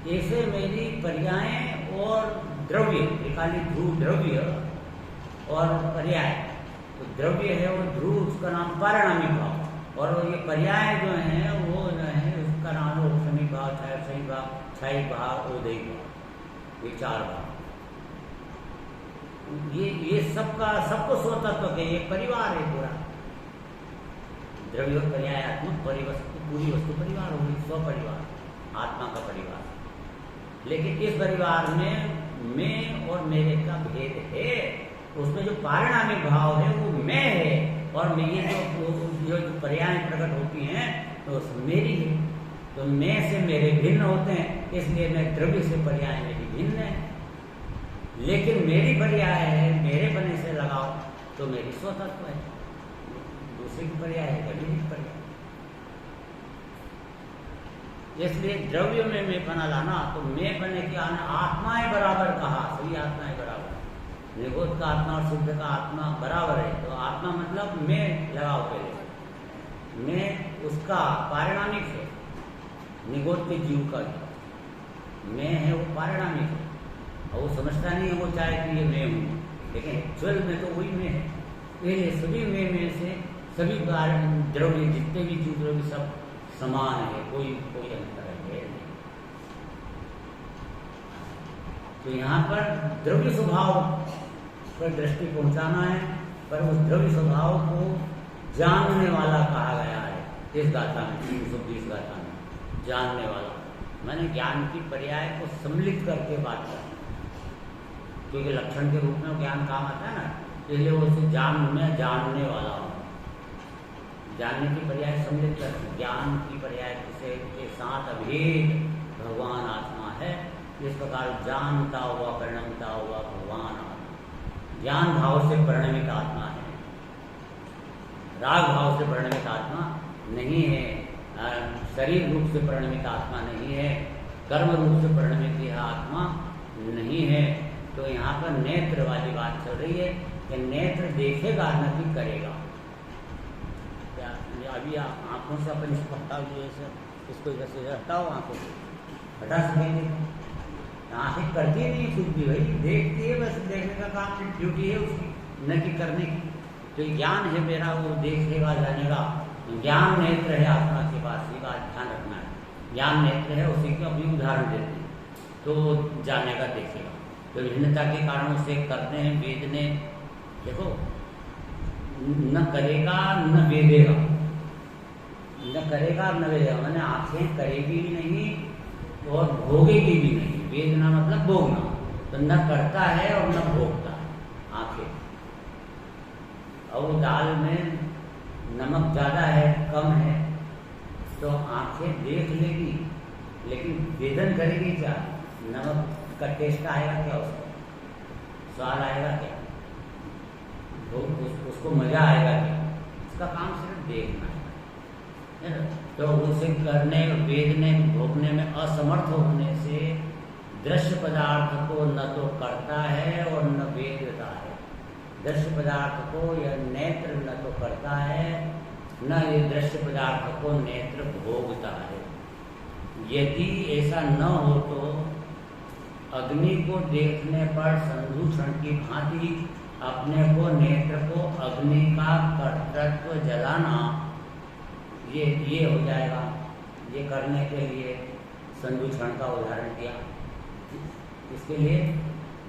ऐसे मेरी पर्याय और द्रव्य, एकाली ध्रुव द्रव्य और पर्याय। तो द्रव्य है और ध्रुव, उसका नाम पारिणामिक भाव, और ये पर्याय जो है वो जो है उसका नाम है औक्षणिक भाव, क्षयिक भाव, उदयिक भाव। ये 4 भाव। ये सबको स्वतत्व के ये परिवार है पूरा। द्रव्य और पर्यायात्मक पूरी वस्तु परिवार होगी, स्वपरिवार, आत्मा का परिवार। लेकिन इस परिवार में मैं और मेरे का भेद है। उसमें जो पारिणामिक भाव है वो मैं है, और ये जो पर्याय प्रकट होती हैं तो मेरी है। तो मैं से मेरे भिन्न होते हैं, इसलिए मैं द्रव्य से पर्याय में भी भिन्न है। लेकिन मेरी पर्याय है, मेरे बने से लगाओ तो मेरी स्वतत्व है। दूसरे की पर्याय है, कभी नहीं पर्याय। इसलिए द्रव्य में मैं बना लाना, तो मैं बने के आना आत्माएं बराबर कहा, सभी आत्माएं बराबर। निगोद का आत्मा और शुद्ध का आत्मा बराबर है। तो आत्मा मतलब मैं लगाओ पहले, मैं उसका पारिणामिक है। निगोद के जीव का मैं है वो पारिणामिक है, और वो समझता नहीं है, वो चाहे कि ये मैं हूँ, लेकिन एक्चुअल में तो वही मैं है। ये सभी में से सभी द्रव्य, जितने भी जीव द्रव्य सब समान है, कोई अंतर है नहीं। तो यहाँ पर द्रव्य स्वभाव पर दृष्टि पहुंचाना है, पर उस द्रव्य स्वभाव को जानने वाला कहा गया है इस गाथा में, 320 गाथा में। जानने वाला मैंने ज्ञान की पर्याय को सम्मिलित करके बात करना, क्योंकि लक्षण के रूप में ज्ञान काम आता है ना, इसलिए वो उसे मैं जानने वाला हूँ। जानने की पर्याय समझे, ज्ञान की पर्याय के साथ अभेद भगवान आत्मा है। इस प्रकार जानता हुआ परिणमता हुआ भगवान आत्मा ज्ञान भाव से परिणमित आत्मा है, राग भाव से परिणमित आत्मा नहीं है, शरीर रूप से परिणमित आत्मा नहीं है, कर्म रूप से परिणमित यह आत्मा नहीं है। तो यहाँ पर नेत्र वाली बात चल रही है कि नेत्र देखेगा न कि करेगा। अभी आंखों से अपन इसको हटाओ, इसको इधर से हटाओ, आंखों से हटा सकेंगे? आंखें करती नहीं कुछ भी, भाई देखती है, बस देखने का काम ड्यूटी है उसकी, न कि करने की। तो ज्ञान है मेरा, वो देखेगा जानेगा। ज्ञान नेत्र है आत्मा के पास, ये बात ध्यान रखना है। ज्ञान नेत्र है, उसी को अभी उदाहरण देते हैं, तो जानेगा देखेगा। तो भिन्नता के कारणों से करते हैं वेदने, देखो न करेगा न वेदेगा, न करेगा न वेदेगा, मैंने आंखें करेगी भी नहीं और भोगेगी भी नहीं। वेदना मतलब भोगना, तो न करता है और न भोगता है आंखें। और दाल में नमक ज़्यादा है कम है तो आंखें देख लेगी, लेकिन वेदन करेगी क्या? नमक का टेस्ट आएगा क्या? उसको स्वाद आएगा क्या? उसको मजा आएगा क्या? उसका काम सिर्फ देखना है। तो उसे करने, वेदने, भोगने में असमर्थ होने से दृश्य पदार्थ को न तो करता है और न वेदता है। दृश्य पदार्थ को यह नेत्र न तो करता है, न ये दृश्य पदार्थ को नेत्र भोगता है। यदि ऐसा न हो तो अग्नि को देखने पर संदूषण की भांति अपने को, नेत्र को अग्नि का कर्तृत्व जलाना, ये हो जाएगा। ये करने के लिए संदूषण का उदाहरण दिया, इसके लिए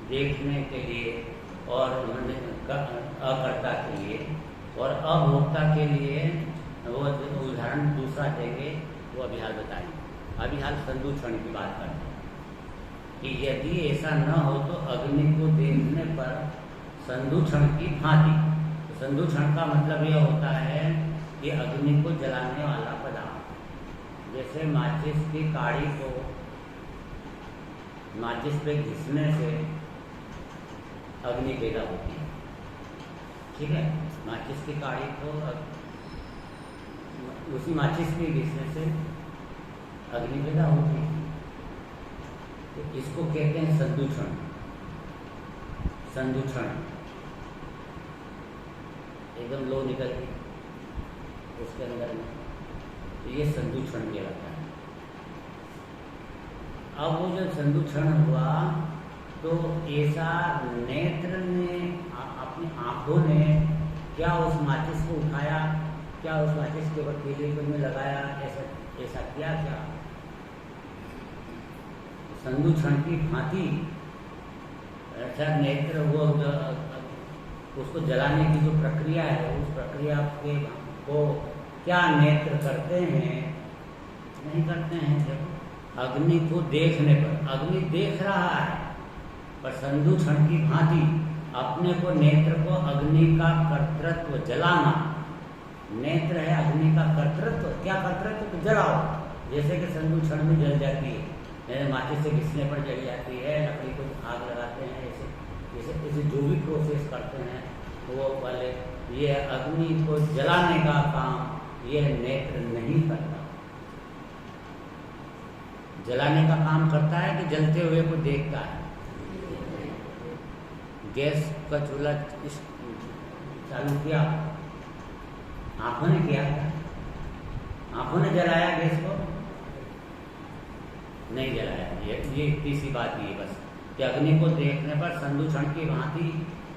देखने के लिए और अकर्ता के लिए और अभोक्ता के लिए वो उदाहरण दूसरा देंगे, वो अभी हाल बताएंगे। अभी हाल संदूषण की बात करते हैं कि यदि ऐसा न हो तो अग्नि को देखने पर संदूषण की भांति। तो संदूषण का मतलब यह होता है कि अग्नि को जलाने वाला पदार्थ, जैसे माचिस की काड़ी को माचिस पे घिसने से अग्नि पैदा होती है, ठीक है। माचिस की काड़ी को उसी माचिस के घिसने से अग्नि पैदा होती है। तो इसको कहते हैं संदूषण। संदूषण एकदम लो निकल के उसके अंदर में, तो ये संदूषण कहलाता है। अब वो जब संदूषण हुआ तो ऐसा नेत्र ने, अपनी आंखों ने क्या उस माचिस को उठाया, क्या उस माचिस के ऊपर केले में लगाया, ऐसा किया क्या? संदूषण की भांति अच्छा नेत्र, वो उसको जलाने की जो प्रक्रिया है, उस प्रक्रिया को क्या नेत्र करते हैं? नहीं करते हैं। जब अग्नि को देखने पर, अग्नि देख रहा है पर संदूषण की भांति अपने को, नेत्र को अग्नि का कर्तृत्व जलाना। नेत्र है अग्नि का कर्तृत्व। क्या कर्तृत्व? तो जलाओ, जैसे कि संदूषण में जल जाती है, माचिस से घिसने पर जल जाती है, लकड़ी को आग लगाते हैं, ऐसे जो भी प्रोसेस करते हैं वो वाले, ये अग्नि को जलाने का काम यह नेत्र नहीं करता। जलाने का काम करता है कि जलते हुए को देखता है। गैस का चूल्हा चालू किया, आंखों ने किया, आंखों ने जलाया गैस को? नहीं जलाया। ये इतनी सी बात ही है बस, कि अग्नि को देखने पर संदूषण की भांति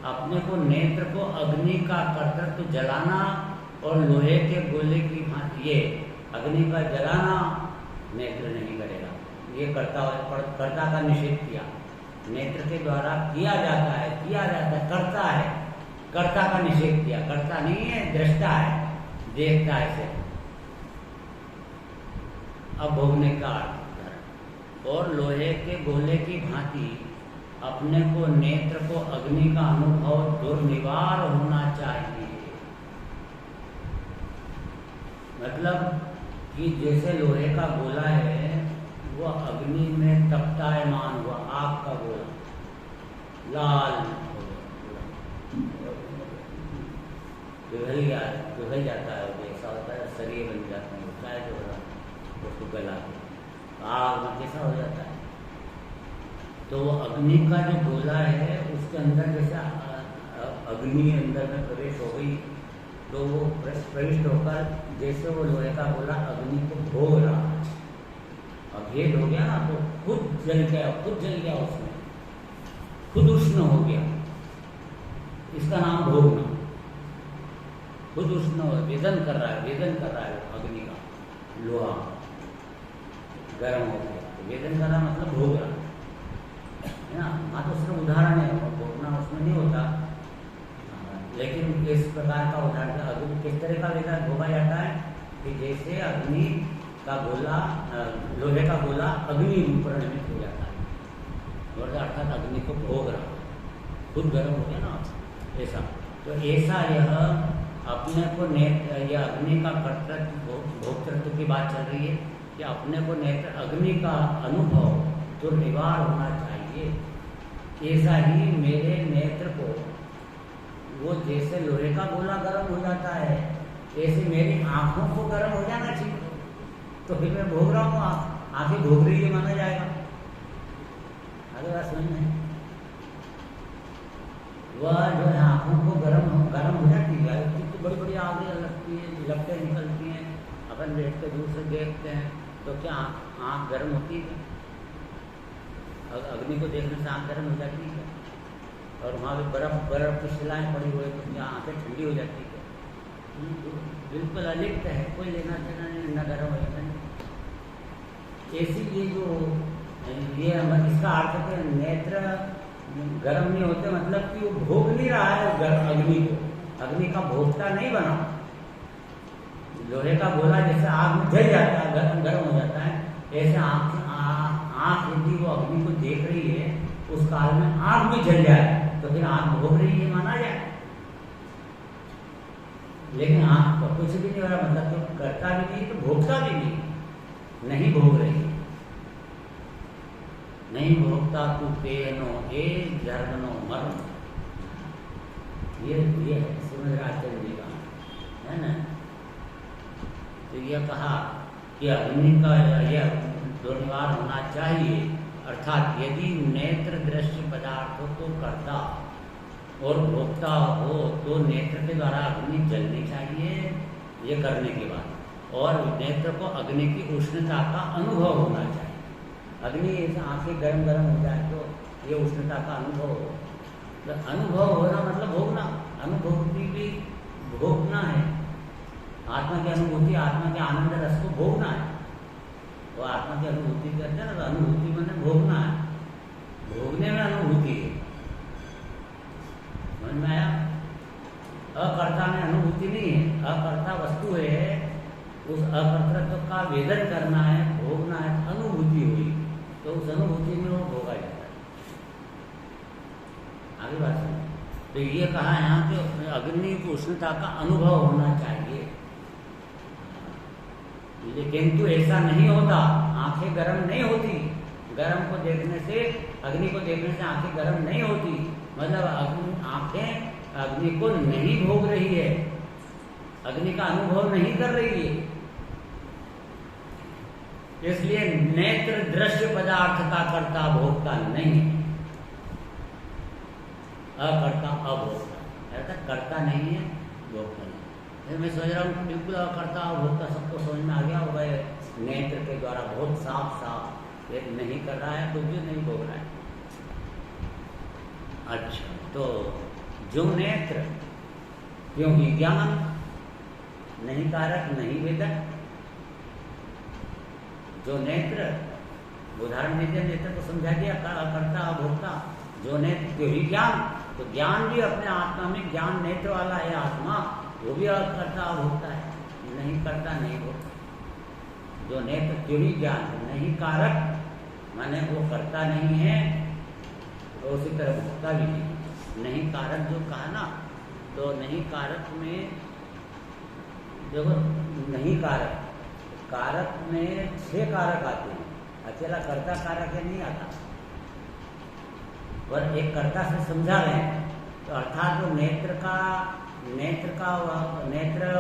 अपने को, नेत्र को अग्नि का कर्तृत्व जलाना और लोहे के गोले की भांति ये अग्नि का जलाना नेत्र नहीं करेगा। ये कर्ता का निषेध किया, नेत्र के द्वारा किया जाता है, करता है, कर्ता का निषेध किया। कर्ता नहीं है, दृष्टा है, देखता है सिर्फ। अब भोगने का अर्थ, और लोहे के गोले की भांति अपने को नेत्र को अग्नि का अनुभव दुर्निवार होना चाहिए। मतलब कि जैसे लोहे का गोला है वो अग्नि में तपतायमान हुआ, आग का गोला लाल पिघल जाता है, जैसा होता है शरीर बन जाता है, होता है जो उसको गला आग में कैसा हो जाता है। तो वो अग्नि का जो गोला है उसके अंदर जैसे अग्नि अंदर में प्रवेश हो गई तो वो प्रविष्ट होकर जैसे वो लोहे का गोला अग्नि को भोग रहा है, अब भेद हो गया ना तो खुद जल गया उसमें, खुद उष्ण हो गया, इसका नाम भोगना। खुद उष्ण हो, वेदन कर रहा है अग्नि का लोहा गर्म हो गया, वेदन कर रहा मतलब भोग रहा है ना। हाँ तो सिर्फ उदाहरण है, भोगना उसमें नहीं होता, लेकिन इस प्रकार का उदाहरण अग्नि किस तरह का वेदन भोगा जाता है कि जैसे अग्नि का गोला लोहे का गोला अग्नि रूप निर्मित हो जाता है और अर्थात अग्नि को भोग रहा है, खुद गर्म हो गया ना ऐसा। तो ऐसा यह अपने को नेत्र या अग्नि का कर्तृत्व भोक्तृत्व की बात चल रही है कि अपने को नेत्र अग्नि का अनुभव दुर्निवार होना चाहिए। ऐसा ही मेरे नेत्र को वो जैसे लोहे का गोला गर्म हो जाता है ऐसे मेरी आंखों को गर्म हो जाना चाहिए, तो फिर मैं भोग रहा हूँ, आंखें भोग रही है माना जाएगा। अगर बात समझ में वह जो है आंखों को गर्म हो जाती है, तो बड़ी बड़ी आंखें लगती हैं, लपटें निकलती हैं, अपन बैठ के दूर से देखते हैं तो क्या आँख गर्म होती है? अग्नि को देखने से आँख गर्म हो जाती है, और वहाँ पे बर्फ की शिलाएँ पड़ी हुई तो क्या आँखें ठंडी हो जाती है? बिल्कुल अलिप्त है, कोई लेना देना नहीं, न गर्म हो जाता नहीं। ऐसी ये जो ये इसका अर्थ है नेत्र गर्म नहीं होते, मतलब कि वो भोग नहीं रहा है अग्नि को, अग्नि का भोगता नहीं बना। लोहे का गोला जैसे आग में जल जाता है, गर्म हो जाता है, ऐसे आँख यदि वो अग्नि को देख रही है उस काल में आग भी जल जाए तो फिर आँख भोग रही है माना जाए। लेकिन आँख को कुछ भी नहीं हो रहा, मतलब तो करता भी नहीं तो भोगता भी नहीं भोग रही, नहीं भोगता तू पेनो ए जर्मनो मर्म, ये है श्रीमद्राजचंद्र जी का है ना। तो यह कहा कि अग्नि का यह दुर्निवार होना चाहिए, अर्थात यदि नेत्र दृश्य पदार्थों को करता और भोगता हो तो नेत्र के द्वारा अग्नि जलनी चाहिए ये करने के बाद, और नेत्र को अग्नि की उष्णता का अनुभव होना चाहिए। अग्नि आंखें गर्म हो जाए तो ये उष्णता का अनुभव हो, तो अनुभव होना मतलब भोगना, अनुभूति भी भोगना है, आत्मा की अनुभूति, आत्मा के आनंद रस को भोगना है। वो आत्मा की अनुभूति करते हैं ना, तो अनुभूति मैंने भोगना है, भोगने में अनुभूति है, समझ में आया? अकर्ता में अनुभूति नहीं है, अकर्ता वस्तु है, उस अकर्तृत्व का वेदन करना है, भोगना है, अनुभूति हुई तो उस अनुभूति में वो भोगा जाता है। आगे बात सुनो, तो ये कहा यहाँ कि अग्नि की उष्णता का अनुभव होना चाहिए, लेकिन तो ऐसा नहीं होता, आंखें गर्म नहीं होती, गर्म को देखने से अग्नि को देखने से आंखें गर्म नहीं होती, मतलब आंखें अग्नि को नहीं भोग रही है, अग्नि का अनुभव नहीं कर रही है, इसलिए नेत्र दृश्य पदार्थ का कर्ता भोक्ता नहीं, अकर्ता अभोक्ता, अर्थात कर्ता नहीं है भोक्ता नहीं। मैं सोच रहा हूँ बिल्कुल अकर्ता अभोक्ता सबको समझ में आ गया होगा, नेत्र के द्वारा बहुत साफ एक नहीं कर रहा है, कुछ भी नहीं भोग रहा है। अच्छा, तो जो नेत्र क्योंकि ज्ञान नहीं कारक नहीं वेदक, जो नेत्र उदाहरण दीजिए, नेत्र को समझा दिया कर्ता अभोक्ता, जो नेत्र क्यों ही ज्ञान, तो ज्ञान भी अपने आत्मा में ज्ञान नेत्र वाला है आत्मा, वो भी कर्ता अभोक्ता है, नहीं करता नहीं भोगता। जो नेत्र क्यों ही ज्ञान नहीं कारक माने वो करता नहीं है तो उसी तरह भोक्ता भी नहीं कारक जो कहा ना, तो नहीं कारक में देखो, नहीं कारक में 6 कारक आते हैं, अकेला कर्ता कारक है नहीं आता। और एक कर्ता से समझा रहे हैं, तो अर्थात वो नेत्र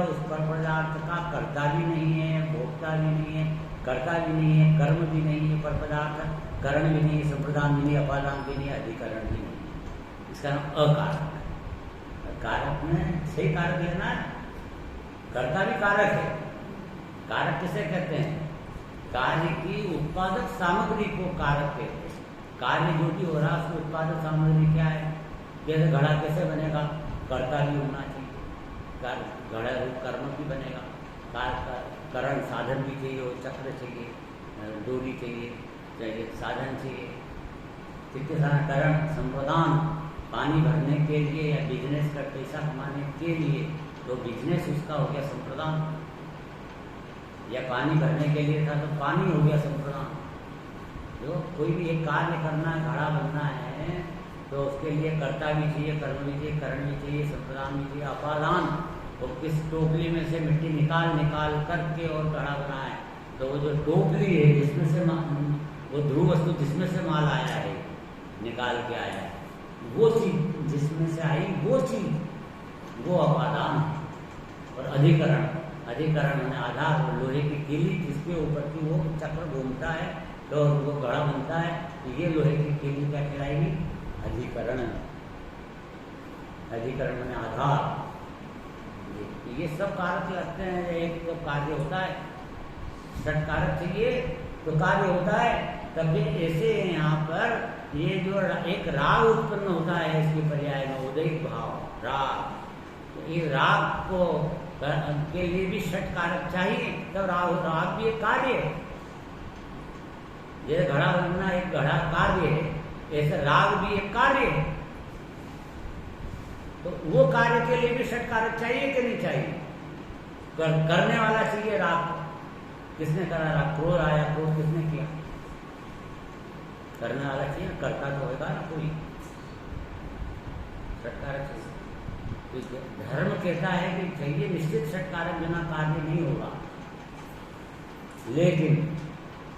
उस पर पदार्थ का कर्ता भी नहीं है, भोक्ता भी नहीं है, कर्ता भी नहीं है, कर्म भी नहीं है, पर पदार्थ करण भी नहीं है, संप्रदान भी नहीं, अपादान भी नहीं, अधिकरण भी नहीं। इसका नाम अकारक है। कारक में 6 कारक लेना है। कर्ता भी कारक है। कारक किसे कहते हैं? कार्य की उत्पादक सामग्री को कारक कहते हैं। कार्य जो भी हो रहा है उसकी उत्पादक सामग्री क्या है? जैसे घड़ा कैसे बनेगा? कर्ता भी होना चाहिए, घड़ा रूप कर्म भी बनेगा, करण साधन भी चाहिए, वो चक्र चाहिए, डोरी चाहिए, साधन चाहिए, कितने सारा करण, संप्रदान, पानी भरने के लिए या बिजनेस का पैसा कमाने के लिए, तो बिजनेस उसका हो गया संप्रदान, या पानी भरने के लिए था तो पानी हो गया संप्रदान। जो कोई भी एक कार्य करना है, घड़ा बनना है, तो उसके लिए कर्ता भी चाहिए, कर्म भी चाहिए, करण भी चाहिए, संप्रदान भी चाहिए, अपादान, वो किस टोकरी में से मिट्टी निकाल करके और घड़ा बनाए, तो वो जो टोकरी है जिसमें से वो ध्रुव वस्तु जिसमें से माल आया है, निकाल के आया है, वो चीज जिसमें से आई वो चीज, वो अपादान है। और अधिकरण में आधार, लोहे की कीली जिसके ऊपर की वो चक्र घूमता है तो वो घड़ा बनता है, तो ये लोहे की कीली क्या कहलाएगी? अधिकरण। अधिकरण में आधार, ये सब कारक लगते हैं। एक तो कार्य होता है, षट कारक चाहिए तो कार्य होता है। तब ऐसे यहाँ पर ये जो एक राग उत्पन्न होता है, इसके पर्याय में उदयिक भाव, राग, तो ये राग को के लिए भी षट कारक चाहिए, तो राग भी एक कार्य है। जैसे घड़ा बनना एक घड़ा कार्य है, ऐसे राग भी एक कार्य है। तो वो कार्य के लिए भी षट कारक चाहिए कि नहीं चाहिए? करने वाला चाहिए राग। किसने करा राग? क्रोध आया, क्रोध किसने किया? करने वाला चाहिए, करता तो होगा ना कोई, षट कारक चाहिए। तो धर्म कहता है कि चाहिए निश्चित षट कारक, बिना कार्य नहीं होगा। लेकिन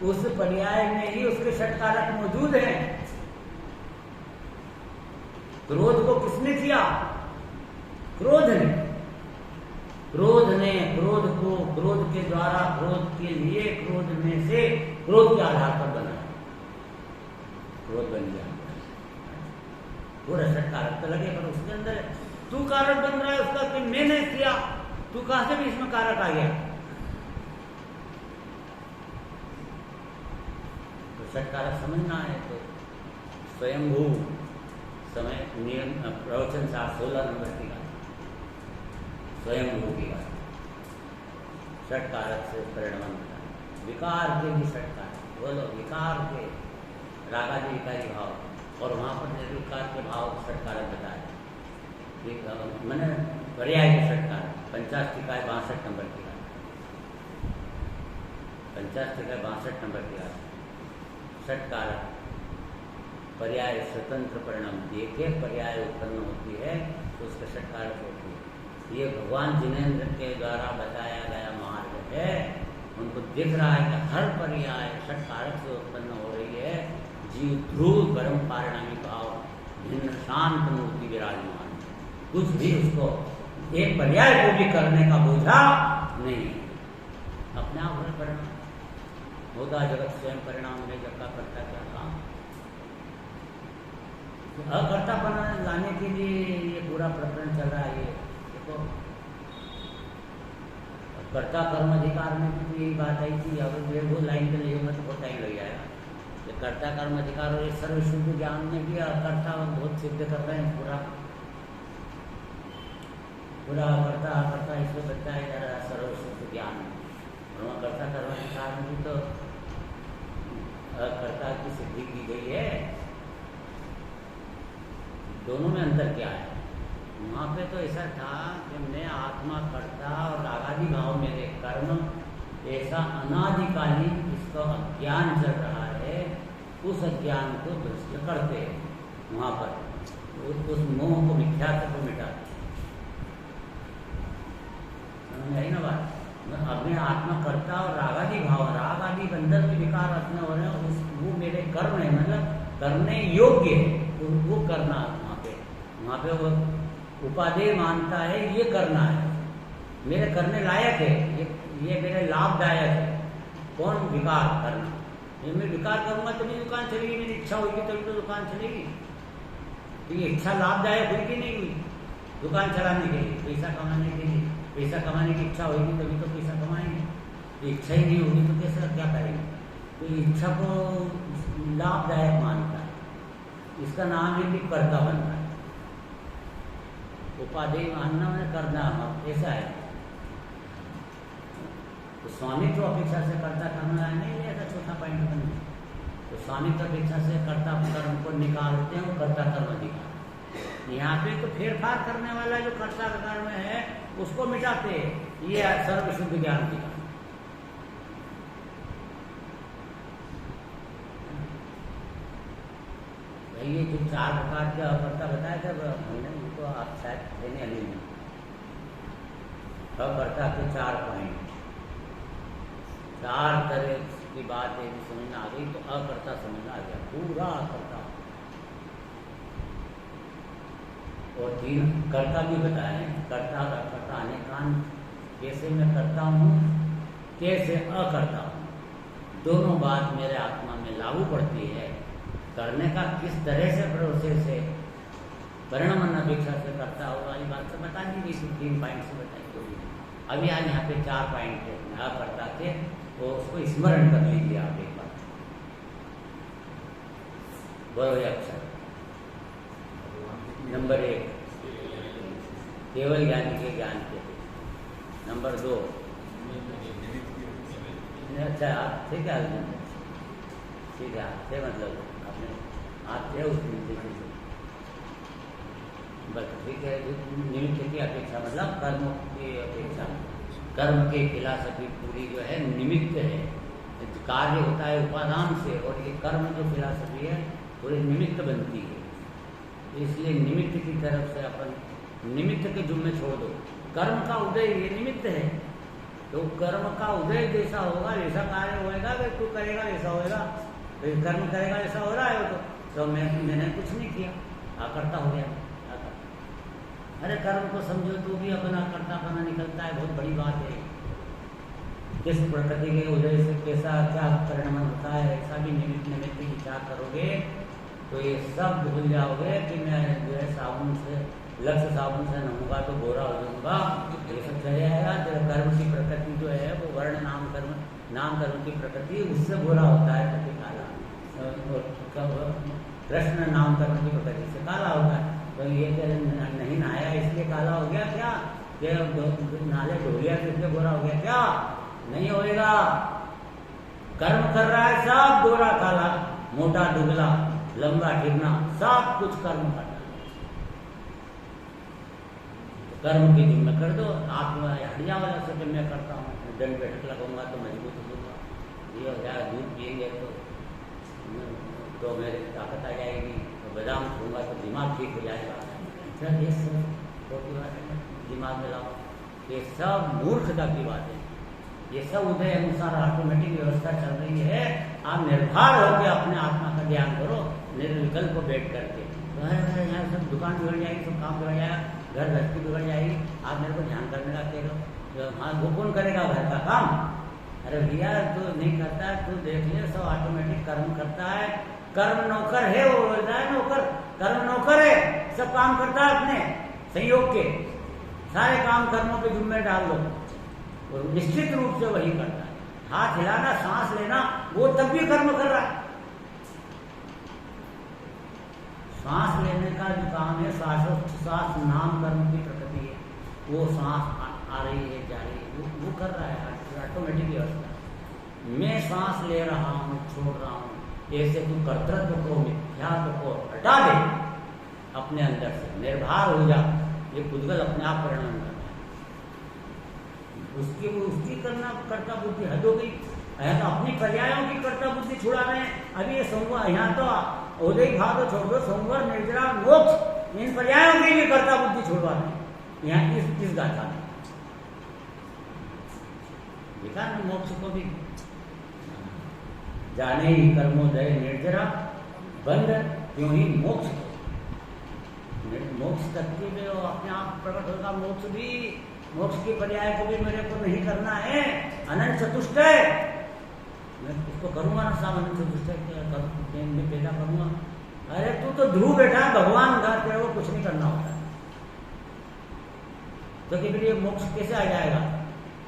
उस पर्याय में ही उसके षट कारक मौजूद हैं। क्रोध को किसने किया? क्रोध ने क्रोध को, क्रोध के द्वारा, क्रोध के लिए, क्रोध में से, क्रोध के आधार पर बनाया, क्रोध बन गया। पूरा षट कारक तो लगे, पर उसके अंदर तू कारक बन रहा है उसका कि मैंने किया, तू कहां से भी इसमें कारक आ गया? तो षट कारक समझना है तो स्वयंभू समय नियम प्रवचन 16 नंबर की बात, स्वयंभू की बात। षट कारक से परिणाम होता है। विकार के भी षट कारक, बोलो विकार के, रागादि विकारी भाव, और वहां पर निर्विकार के भाव षट कारक बताए। मैंने पर्याय के षट कारक, पंचाष्टिकाय 62 नंबर की बात, पंचाष्टिकाय 62 नंबर की बात। षट कारक पर्याय स्वतंत्र परिणाम, एक एक पर्याय उत्पन्न होती है तो उसका षट कारक होती है। ये भगवान जिनेन्द्र के द्वारा बताया गया मार्ग है। उनको दिख रहा है कि हर पर्याय षट कारक से उत्पन्न हो रही है। जीव ध्रुव परम पारिणामी भाव, भिन्न शांत मूर्ति विराजमान, कुछ भी उसको एक पर्याय को भी करने का बोझा नहीं, अपने आप हर परिणाम होता। जगत स्वयं परिणाम में जब का करता क्या काम, अकर्ता बनाने लाने के लिए ये पूरा प्रकरण चल रहा है। ये देखो, कर्ता कर्म अधिकार में भी यही बात आई थी। अगर वो लाइन पे नहीं होगा तो बहुत टाइम लग जाएगा। कर्ता कर्म अधिकार और सर्वशुद्ध ज्ञान में भी कर्ता बहुत सिद्ध कर रहे हैं। पूरा कर्ता इसको बताया जा रहा है सर्वशुद्ध ज्ञान में। और कर्ता कर्म अधिकार में भी तो कर्ता की सिद्धि की गई है। दोनों में अंतर क्या है? वहाँ पे तो ऐसा था कि मैं आत्मा कर्ता और रागादि भाव मेरे कर्म, ऐसा अनादिकालीन इसका अज्ञान चल रहा है। उस अज्ञान को दुष्ट करते हैं। वहाँ पर उस मोह को, मिथ्यात्व को मिटा। समझ आई ना बात? अपने आत्मा करता और राग आदि भाव, राग आदि अंदर के विकार अपने हो रहे हैं, वो मेरे कर्म है, मतलब करने योग्य है, वो करना। वहाँ पे वो उपादेय मानता है ये करना है, मेरे करने लायक है, ये मेरे लाभदायक है। कौन? विकार करना। ये मैं विकार करूंगा तभी दुकान चलेगी, मेरी इच्छा होगी तभी तो दुकान चलेगी। तो ये इच्छा लाभदायक हुई कि नहीं हुई? दुकान चलाने के लिए, पैसा कमाने के लिए, पैसा कमाने की इच्छा होगी तभी तो पैसा कमाएंगे। तो इच्छा ही नहीं होगी तो कैसे क्या करेंगे? तो इच्छा को लाभदायक मानता है, इसका नाम है कि कर्ता बनना है। उपादेय मानना मैंने करना, ऐसा है। तो स्वामित्व अपेक्षा से कर्ता करना है नहीं, ऐसा चौथा पॉइंट बन। तो स्वामित्व अपेक्षा से कर्ता कर्म को निकालते हैं, वो कर्ता कर्म निकाल। यहाँ पे तो फेरफार करने वाला जो कर्ता कर्म है उसको मिटाते हैं। ये सर्वशुद्ध ज्ञान की। ये जो 4 प्रकार के अकर्ता बताया जब हमने उनको आप शायद देने वाली नहीं। अकर्ता के 4 पॉइंट, 4 तरह की बात है समझ में आ गई तो अकर्ता समझ में आ गया, पूरा अकर्ता। और 3 कर्ता भी बताए, कर्ता अकर्ता अनेकांत, कैसे मैं करता हूँ कैसे अकर्ता हूँ, दोनों बात मेरे आत्मा में लागू पड़ती है। करने का किस तरह से प्रोसेस है, परिणाम अपेक्षा से करता होगा वाली बात से बता दी गई, 3 पॉइंट से बताई गई। अभी आज यहाँ पे 4 पॉइंट है ना करता थे, वो उसको स्मरण कर लीजिए आप एक बार। बोलो अक्षर नंबर 1 केवल ज्ञानी के ज्ञान के। नंबर 2 अच्छा ठीक है, ठीक है आपसे मतलब आप थे उस तरीके से बस ठीक है। निमित्त की अपेक्षा मतलब कर्म की अपेक्षा, कर्म की फिलॉसफी पूरी जो है निमित्त है, कार्य होता है उपादान से, और ये कर्म जो फिलॉसफी है पूरी निमित्त बनती है। इसलिए निमित्त की तरफ से अपन निमित्त के जुम्मे छोड़ दो। कर्म का उदय ये निमित्त है, तो कर्म का उदय जैसा होगा वैसा कार्य होएगा, अगर तू करेगा वैसा होएगा, कर्म करेगा ऐसा हो रहा है तो मैंने कुछ नहीं किया, अकर्ता हो गया। अरे कर्म को समझो तो भी अपना कर्ता बना निकलता है, बहुत बड़ी बात है। किस प्रकृति के उदय से कैसा क्या परिणाम होता है, ऐसा भी निमित्त विचार करोगे तो ये सब भूल जाओगे कि मैं जो है साबुन से लक्ष्य साबुन से नहूंगा तो गोरा हो जाऊंगा, ये सब चले आएगा। तेरा कर्म की प्रकृति जो है वो वर्ण नाम कर्म की प्रकृति उससे गोरा होता है, प्रति काला। कृष्ण नाम कर्म की प्रकृति से काला होता है। तो ये नहीं नहाया इसलिए काला हो गया क्या? नाले ढोलिया तो इसलिए गोरा हो गया क्या? नहीं होएगा। कर्म कर रहा है सब गोरा काला, मोटा दुबला, लंबा ठिकना, सब कुछ कर्म करना। कर्म की जिम्मे कर दो। आप हड़िया वाला से मैं करता हूँ, दंड बैठक लगाऊंगा तो मजबूत होगा, ये हो जाएगा। दूध पियेंगे तो मेरे ताकत आ जाएगी, तो बादाम खाऊंगा तो दिमाग ठीक हो जाएगा। सर ये सब छोटी बात है, दिमाग में लाओ। ये सब मूर्खता की बात है। ये सब उदय अनुसार ऑटोमेटिक व्यवस्था चल रही है। आप निर्भर होकर अपने आत्मा का ध्यान करो, निर्विकल्प को बैठ करके। तो यहाँ सब दुकान बिगड़ जाएगी, सब काम बिगड़ जाएगा, घर गृहस्थी बिगड़ जाएगी। आप मेरे को ध्यान करने का कह रहे हो, हाँ वो कौन करेगा घर का काम? अरे भैया तो नहीं करता, तू देख ले, सब ऑटोमेटिक कर्म करता है। कर्म नौकर है, वो बोल रहा है नौकर, कर्म नौकर है, सब काम करता है अपने संयोग के। सारे काम कर्मों पे जिम्मे डाल दो, और निश्चित रूप से वही करता है। हाथ हिलाना, सांस लेना, वो तब भी कर्म कर रहा है। सांस लेने का जो काम है, श्वासोच्छ्वास नाम कर्म की प्रकृति है। वो सांस आ रही है, जा रही है, वो कर रहा है ऑटोमेटिक व्यवस्था। मैं सांस ले रहा हूँ, छोड़ रहा हूँ, ऐसे तू कर्तृत्व को, मिथ्यात्व को हटा दे अपने अंदर से, निर्भर हो जा। ये खुदगल अपने आप परिणाम करता है। उसकी करना कर्ता बुद्धि हद हो गई। यहाँ तो अपनी पर्यायों की कर्ता बुद्धि छुड़ा रहे हैं। अभी ये समूह यहाँ तो उदय भाव तो छोड़ दो, सोमवार निर्जरा मोक्ष इन पर्यायों के लिए कर्ता बुद्धि छुड़वाना यहाँ इस गाथा में देखा ना। मोक्ष को भी जाने ही कर्मोदय निर्जरा बंद क्यों ही मोक्ष मोक्ष तक के में अपने आप प्रकट होगा। मोक्ष भी, मोक्ष के पर्याय को भी मेरे को नहीं करना है। अनंत चतुष्टय मैं उसको करूंगा ना, साम अनंत चतुष्टय में पैदा करूंगा। अरे तू तो ध्रुव बैठा है, भगवान घर तेरे को कुछ नहीं करना होता तो फिर ये मोक्ष कैसे आ जाएगा?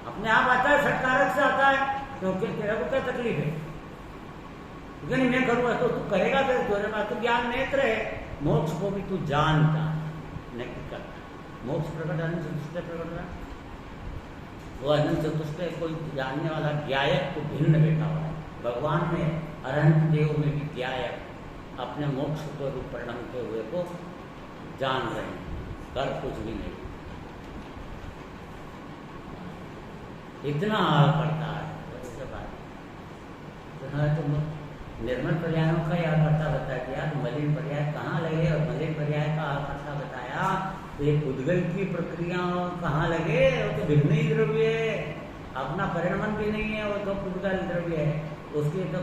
अपने आप आता है, सत्कारक से आता है। क्योंकि तेरे को क्या तकलीफ है? नहीं मैं करूंगा तो तू करेगा, फिर तेरे पास तो ज्ञान नेत्र है। मोक्ष को भी तू जानता नहीं करता। मोक्ष प्रकट अनंत चतुष्टय प्रकट है, वो अनंत चतुष्टय कोई जानने वाला ज्ञायक को भिन्न बैठा हुआ है। भगवान में, अरहंत देव में भी ज्ञायक अपने मोक्ष को रूप परिणमते हुए को जान रहे हैं, कर कुछ भी नहीं। इतना करता है तो निर्मल पर्यायों का यह करता बता दिया। मलिन पर्याय कहाँ लगे और मलिन पर्याय का करता बताया। तो ये उद्गल की प्रक्रिया कहाँ लगे? वो तो भिन्न ही द्रव्य है, अपना परिणमन भी नहीं है, वो तो उद्गल द्रव्य है। उसके तो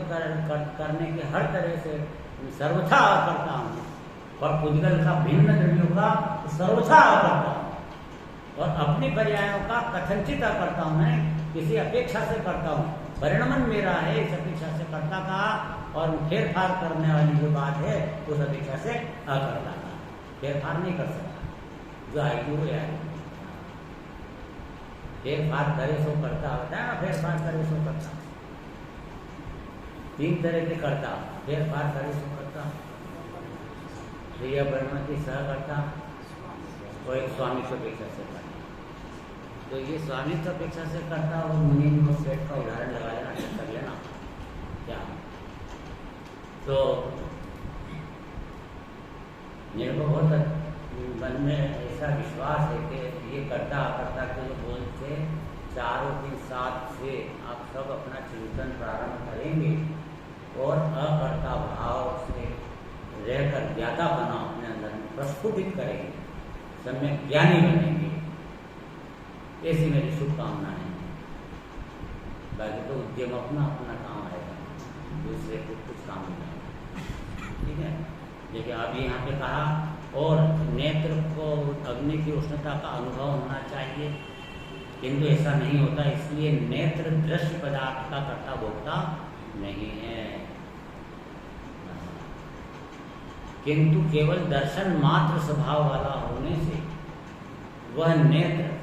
करने के हर तरह से सर्वथा करता हूँ, और उद्गल का भिन्न द्रव्यों का सर्वथा करता हूँ, और अपनी पर्यायों का कथनचित करता हूँ। मैं किसी अपेक्षा से करता हूँ, परिणमन मेरा है, इस अपेक्षा से करता था। और फेर फार करने वाली जो बात है उस अपेक्षा से अकर्ता था। फेर फार नहीं कर सकता, जो आएगी वो आएगी। फेर फार करे सो करता होता है ना, फेर फार करे सो करता। तीन तरह के करता, फेर फार करे सो करता, प्रिय ब्रह्मति सह करता, और एक स्वामित्व अपेक्षा से करता। तो ये स्वामित्व अपेक्षा से करता और मुनि सेठ का उदाहरण लगा लेना, कर लेना क्या। तो मेरे को बहुत मन में ऐसा विश्वास है कि ये करता अकर्ता के जो बोलते चारों के साथ से आप सब अपना चिंतन प्रारंभ करेंगे और अकर्ता भाव से रहकर ज्ञाता बना अपने अंदर में प्रस्फुटित करेंगे, सम्यक ज्ञानी बनेंगे। ऐसी मेरी शुभकामना है। बाकी तो उद्यम अपना अपना काम आएगा, दूसरे को कुछ काम नहीं आएगा। ठीक है, देखिए अभी यहाँ पे कहा और नेत्र को अग्नि की उष्णता का अनुभव होना चाहिए, किंतु ऐसा नहीं होता। इसलिए नेत्र दृश्य पदार्थ का कर्ता भोक्ता नहीं है, किंतु केवल दर्शन मात्र स्वभाव वाला होने से वह नेत्र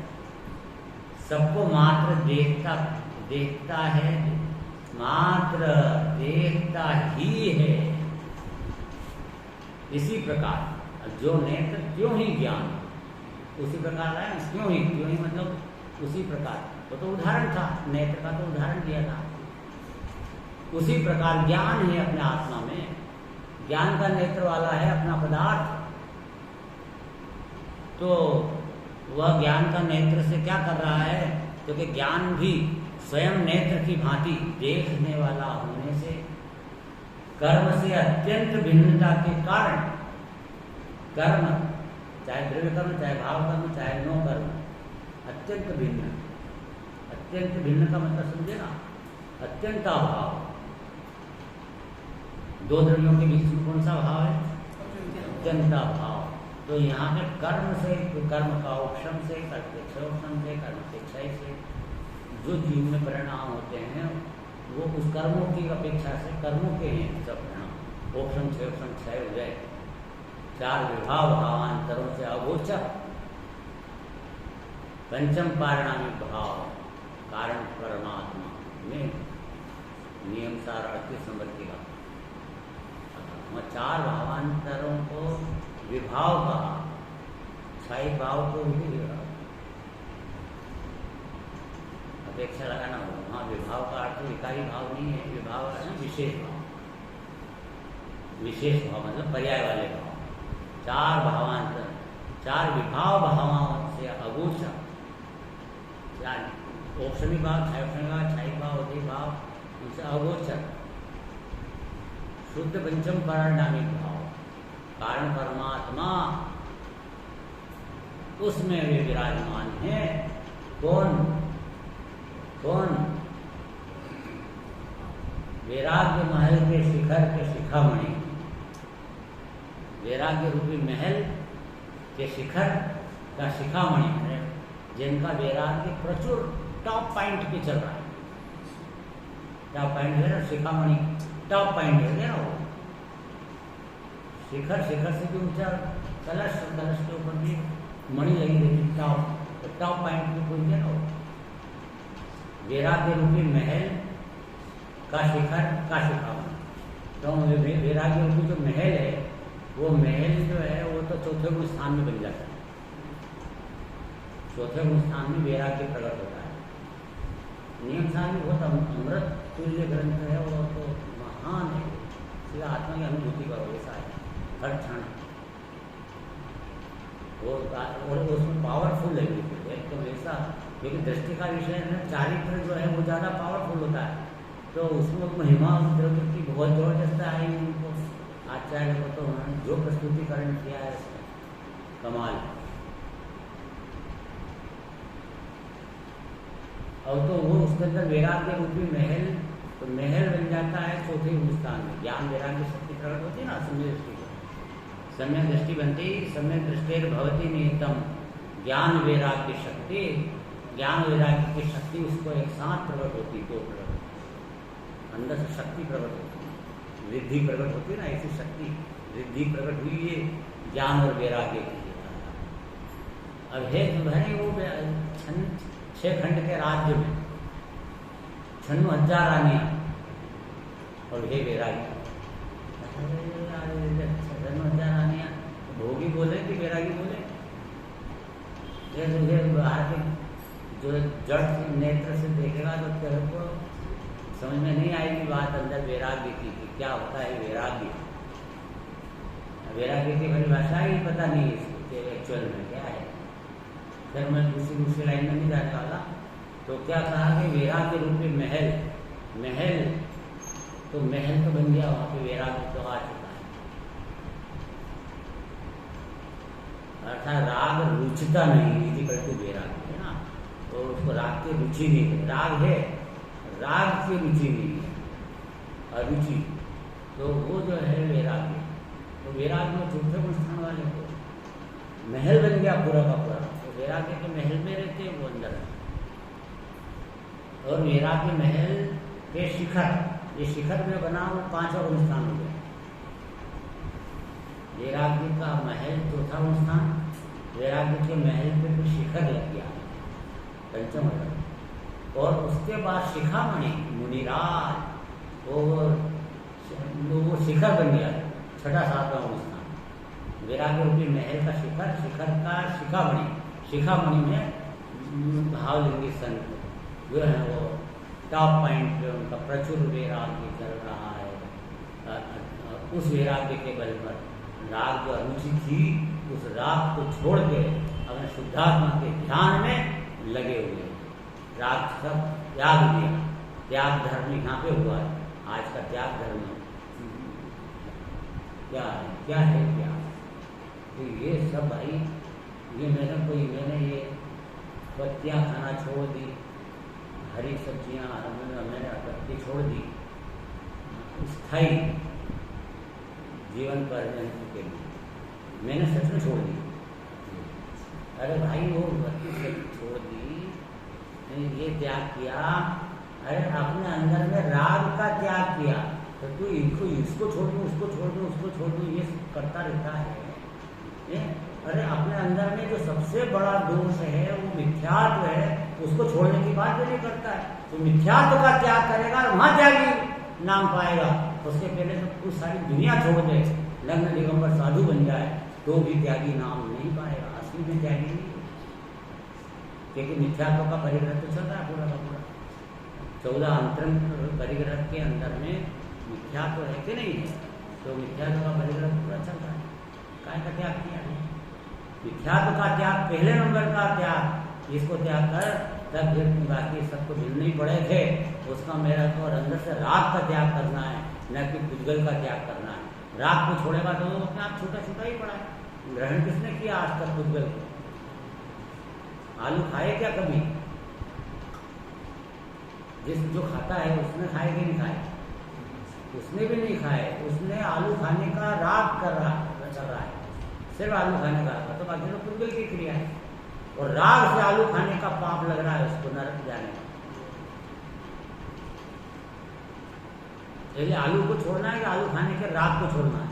सबको मात्र देखता है, मात्र देखता ही है। इसी प्रकार जो नेत्र क्यों ही ज्ञान, उसी प्रकार है। क्यों ही मतलब उसी प्रकार, तो उदाहरण था, नेत्र का तो उदाहरण दिया था। उसी प्रकार ज्ञान है अपने आत्मा में, ज्ञान का नेत्र वाला है अपना पदार्थ। तो वह ज्ञान का नेत्र से क्या कर रहा है? क्योंकि ज्ञान भी स्वयं नेत्र की भांति देखने वाला होने से कर्म से अत्यंत भिन्नता के कारण, कर्म चाहे द्रव्य कर्म, चाहे भाव कर्म, चाहे नो कर्म, अत्यंत भिन्न। अत्यंत भिन्न का मतलब समझे ना, अत्यंत अभाव। दो द्रव्यों के बीच में कौन सा भाव है? अत्यंत अभाव। तो यहाँ पे कर्म से, कर्म का उपशम से, कर्म से, कर्म के क्षय से जो जीव में परिणाम होते हैं वो उस कर्मों की अपेक्षा से कर्मों के हैं सब परिणाम। उपशम क्षय हो जाए, चार विभाव भावांतरों से अगोचर, पंचम पारिणामिक भाव कारण परमात्मा में नियम सार 38 नंबर की बात। चार भावांतरों को विभाव का, क्षय भाव को भी अपेक्षा लगाना होगा। वहाँ विभाव का अर्थ विकारी भाव नहीं है, विभाव है ना विशेष भाव। विशेष भाव मतलब पर्याय वाले भाव। चार भावांतर, चार विभाव भावों से अगोचर, औक्षणी भाव, क्षय भाव, क्षय भाव, उदय भाव, उनसे अगोचर शुद्ध पंचम पारणामिक भाव, कारण परमात्मा उसमें वे विराजमान है। कौन कौन? वैराग्य महल के शिखर के शिखामणि, वैराग्य रूपी महल के शिखर का शिखामणि है, जिनका वैराग्य प्रचुर टॉप पॉइंट पे चल रहा है। टॉप पॉइंट है ना, शिखामणि टॉप पॉइंट है ना वो शिखर, शिखर से भी ऊंचा कलश, कलश के ऊपर भी मणि लगी रहती टॉप, तो टॉप पॉइंट पे पहुंच गया ना वो। वैराग्य रूपी महल का शिखर का शिखामणि, तो वैराग्य रूपी जो महल है, वो महल जो है वो तो चौथे गुण स्थान में बन जाता है। चौथे गुण स्थान में वैराग्य प्रकट होता है। नियम सार में बहुत अमृत तुल्य ग्रंथ है, वो तो महान है। सीधा आत्मा की अनुभूति करो, ऐसा है हर क्षण। और उसमें पावरफुल है बिल्कुल एकदम ऐसा, क्योंकि दृष्टि का विषय है, चारित्र जो है वो ज़्यादा पावरफुल होता है, तो उसमें महिमा द्रव्य की बहुत जबरदस्त आई उनको। आचार्य को तो उन्होंने जो प्रस्तुतिकरण किया है कमाल। और तो वो उसके अंदर वैराग्य रूपी महल, तो महल बन जाता है चौथे हिंदुस्तान में। ज्ञान वैराग्य शक्ति प्रकट होती है ना, सम्यक दृष्टि, सम्यक दृष्टि बनती, सम्यक दृष्टिर भवती निहितम ज्ञान वैराग्य शक्ति। ज्ञान वैराग्य की शक्ति उसको एक साथ प्रकट होती, तो प्रकट अंदर से शक्ति प्रकट होती, रिद्धि प्रकट होती है ना, ऐसी शक्ति रिद्धि प्रकट हुई है ज्ञान और वैराग्य की। अब है तो है वो 6 खंड के राज्य में 96,000 रानियां और हे वैरागी। 96,000 रानियां भोगी बोले कि वैरागी बोले? ये तुझे बाहर के जो जड़ नेत्र से देखेगा तो तेरे को समझ में नहीं आएगी बात अंदर वैराग्य की कि क्या होता है वैराग्य। वैराग्य की परिभाषा ही पता नहीं है इसको कि एक्चुअल में क्या है। फिर मैं दूसरी लाइन में नहीं जाने वाला। तो क्या कहा कि वैराग्य रूपी महल, महल तो बन गया, वहां पे वैराग्य तो आ चुका है। अर्थात राग रुचिता नहीं, इसी करके वैराग्य है ना, तो उसको राग की रुचि नहीं है। राग है, राग की रुचि नहीं है, अरुचि, तो वो जो है वैराग्य। तो वैराग्य में चौथे गुण स्थान वाले को महल बन गया पूरा का पूरा, तो वैराग्य के महल में रहते हैं वो अंदर। और वैराग्य महल के शिखर, ये शिखर में बना वो 5वां गुण स्थान हो गया। वैराग्य का महल चौथा गुण स्थान, वैराग्य के महल पे भी शिखर लग गया पंचम। और उसके बाद शिखामणि मुनिराज, और वो शिखर बन गया 6ठा 7वां गुण स्थान। वैराग्य रूपी महल का शिखर, शिखर का शिखामणि, शिखामणि में भावलिंगी संत जो है वो टॉप पॉइंट पे उनका प्रचुर वैराग्य चल रहा है। उस वैराग्य के बल पर राग जो अरुचि थी, उस राग को छोड़ के अपने शुद्धात्मा के ध्यान में लगे हुए, राग सब त्याग दिया। त्याग धर्म यहाँ पे हुआ है, आज का त्याग धर्म क्या है, क्या है क्या? तो ये सब भाई, ये मैंने ये पत्तियाँ खाना छोड़ दी, हरी सब्जियाँ मैंने पत्ती छोड़ दी, स्थायी जीवन पर्यंत के लिए मैंने सच में छोड़ दी। अरे भाई वो पत्ती छोड़ दी, ये त्याग किया, अरे अपने अंदर में राग का त्याग किया, तो तू इसको छोड़ दूँ, उसको छोड़ दूँ, उसको छोड़ दूँ, ये करता रहता है। अरे अपने अंदर में जो सबसे बड़ा दोष है वो मिथ्यात्व है, उसको छोड़ने की बात भी नहीं करता है। तो मिथ्यात्व का त्याग करेगा और वहां त्यागी नाम पाएगा। उसके पहले तो कुछ सारी दुनिया छोड़ दे, लग्न दिगंबर साधु बन जाए, तो भी त्यागी नाम नहीं पाएगा, असली में त्यागी नहीं। क्योंकि मिथ्यात्व का परिग्रह तो चल रहा है पूरा का पूरा। 14 अंतरंग परिग्रह के अंदर में मिथ्यात्व है कि नहीं है, तो मिथ्यात्व का परिग्रह पूरा चल रहा है। काय का त्याग किया है? मिथ्यात्व का त्याग, पहले नंबर का त्याग, इसको त्याग कर तब फिर बाकी सबको मिलने ही पड़े थे। उसका मेरा तो और अंदर से राग का त्याग करना है, न कि पुद्गल का त्याग करना है। राग को छोड़ेगा तो वो अपने आप छूटा छूटा ही पड़ा है। ग्रहण किसने किया आज तक पुद्गल को? आलू खाए क्या कभी? जो खाता है उसने खाए कि नहीं खाए? उसने भी नहीं खाए। उसने आलू खाने का राग कर रहा है, सिर्फ आलू खाने का, तो बाकी तो पुद्गल की क्रिया है। और राग से आलू खाने का पाप लग रहा है उसको, नरक जाने का। इसलिए आलू को छोड़ना है कि आलू खाने के राग को छोड़ना है?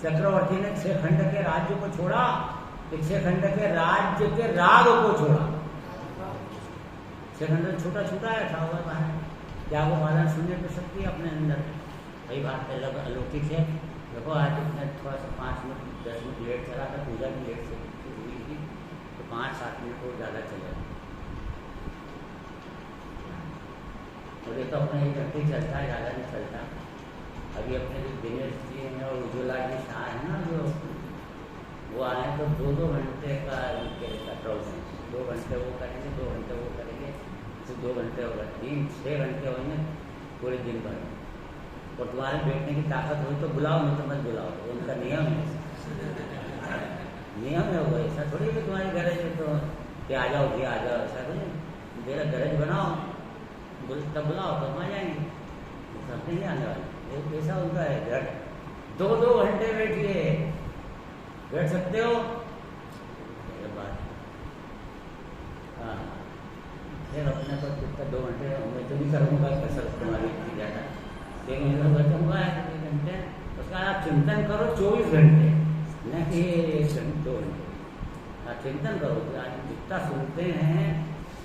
चक्रवर्ती ने 6 खंड के राज्य को छोड़ा, 6 खंड के राज्य के राग को छोड़ा। 6 खंड छोटा छोटा है, था हुआ बाहर। क्या वो माला शून्य कर सकती है अपने अंदर? कई बात अलग अलौकिक है। देखो आज मैं थोड़ा सा 5 मिनट 10 मिनट लेट चला था, पूजा भी लेट से हुई थी, तो 5-7 मिनट और ज़्यादा चला। और ये तो अपने 1 घंटे चलता है, ज़्यादा नहीं चलता। अभी अपने जो दिनेश जी हैं और उज्ज्वला जी शाह है ना, जो वो आए तो 2-2 घंटे का उनके पेट्रोल है। 2 घंटे वो करेंगे, 2 घंटे वो करेंगे, तो 2 घंटे होगा, 3-6 घंटे होंगे पूरे दिन भर। और तुम्हारे बैठने की ताकत हुई तो बुलाओ, नहीं तो मत बुलाओ। तो उनका नियम है, नियम है वो। ऐसा थोड़ी कि तुम्हारी गरज है तो कि आ जाओ जी, आ जाओ, ऐसा थोड़ी। मेरा गरज बनाओ, तब बुलाओ तो हम आ जाएंगे, सबसे नहीं आने वाले। ऐसा उनका है दृढ़। 2-2 घंटे बैठिए, बैठ सकते हो बात। हाँ, फिर अपने को कितना 2 घंटे मैं तो नहीं करूँगा कसर तुम्हारी इतनी ज़्यादा, लेकिन मैं बचूँगा 1 घंटे। उसका आप चिंतन करो 24 घंटे, न कि 1-2 घंटे। आप चिंतन करो, जितना सुनते हैं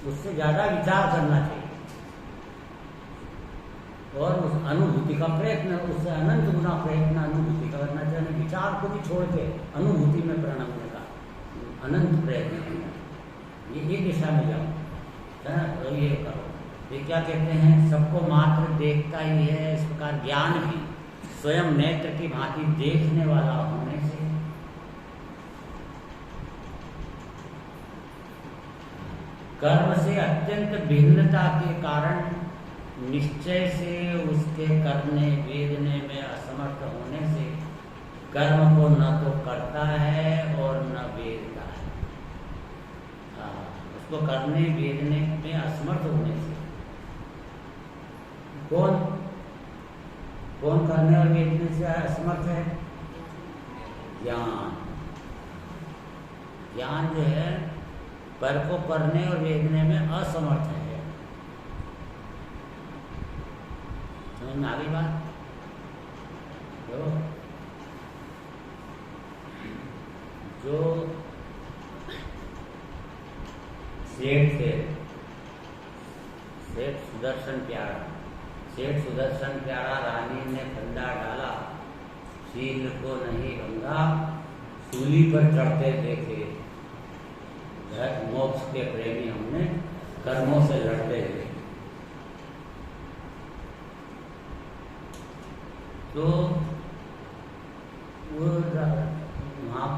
उससे ज़्यादा विचार करना चाहिए, और उस अनुभूति का प्रयत्न, उससे अनंत गुना प्रयत्न अनुभूति का करना चाहिए। विचार को भी छोड़ के अनुभूति में प्रणमने का अनंत प्रयत्न करना, ये दिशा में जाओ, तो ये करो। ये क्या कहते हैं, सबको मात्र देखता ही है, इस प्रकार ज्ञान भी स्वयं नेत्र की भांति देखने वाला होने से कर्म से अत्यंत भिन्नता के कारण निश्चय से उसके करने वेदने में असमर्थ होने से कर्म को न तो करता है और न वेदता है। उसको करने वेदने में असमर्थ होने से कौन करने और वेदने से असमर्थ है? ज्ञान जो है पर को करने और वेदने में असमर्थ है। समझ में आ गई बात? जो सेठ सुदर्शन प्यारा रानी ने फंदा डाला, शील को नहीं भंगा, सूली पर चढ़ते देखे। मोक्ष के प्रेमी हमने कर्मों से लड़ते थे। तो वो वहाँ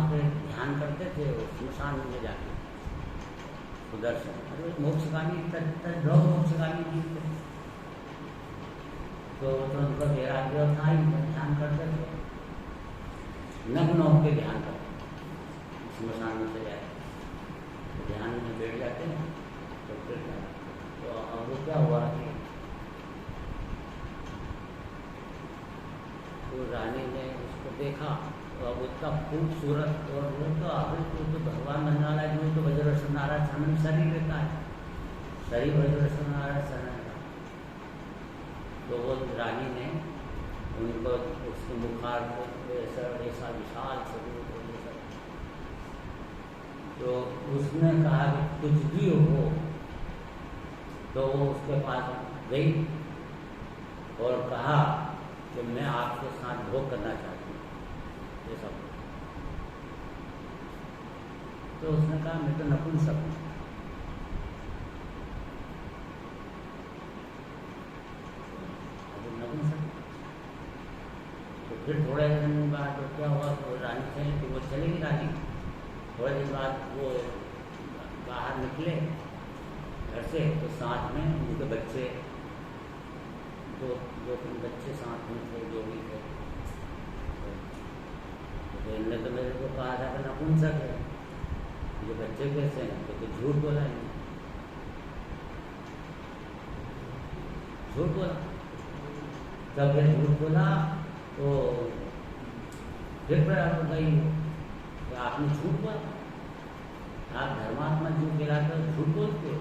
पे ध्यान करते थे, स्मशान में जाके सुदर्शन मोक्षगामी मोक्षगामी जी थे। तो उनका वैराग्य था ही, ध्यान करते थे, नग्न होकर ध्यान करते, स्मशान में से जाए तो ध्यान में बैठ जाते हैं। तो फिर तो अब वो क्या हुआ कि तो रानी ने उसको देखा, तो अब उसका खूबसूरत, और वो तो अभी तो भगवान बनने वाला है, जो तो वज्रेश्वर नारायण शरण शरीर रहता है, शरीर वज्रेश्वर नारायण शरण का। तो वो रानी ने उनको उसके मुखार को ऐसा विशाल शरीर, तो उसने कहा कि कुछ भी हो, तो वो उसके पास गई और कहा कि मैं आपके साथ भोग करना चाहती हूँ, ये सब। तो उसने कहा मैं तो नपुंसक हूँ। तो फिर थोड़े दिन बाद तो क्या हुआ, तो रानी चली, तो वो चलेगी रानी। थोड़े दिन बाद वो निकले घर से तो साथ में उनके बच्चे दो तीन बच्चे साथ में थे, जो भी थे। तो इनने तो मेरे को कहा था कि नपुंसक है, ये बच्चे कैसे हैं? तो झूठ बोला इन्होंने, झूठ बोला। जब ये झूठ बोला तो फिर गई कि आपने झूठ बोला, आप धर्मात्मा झूठ गिराकर झूठ बोलते हो।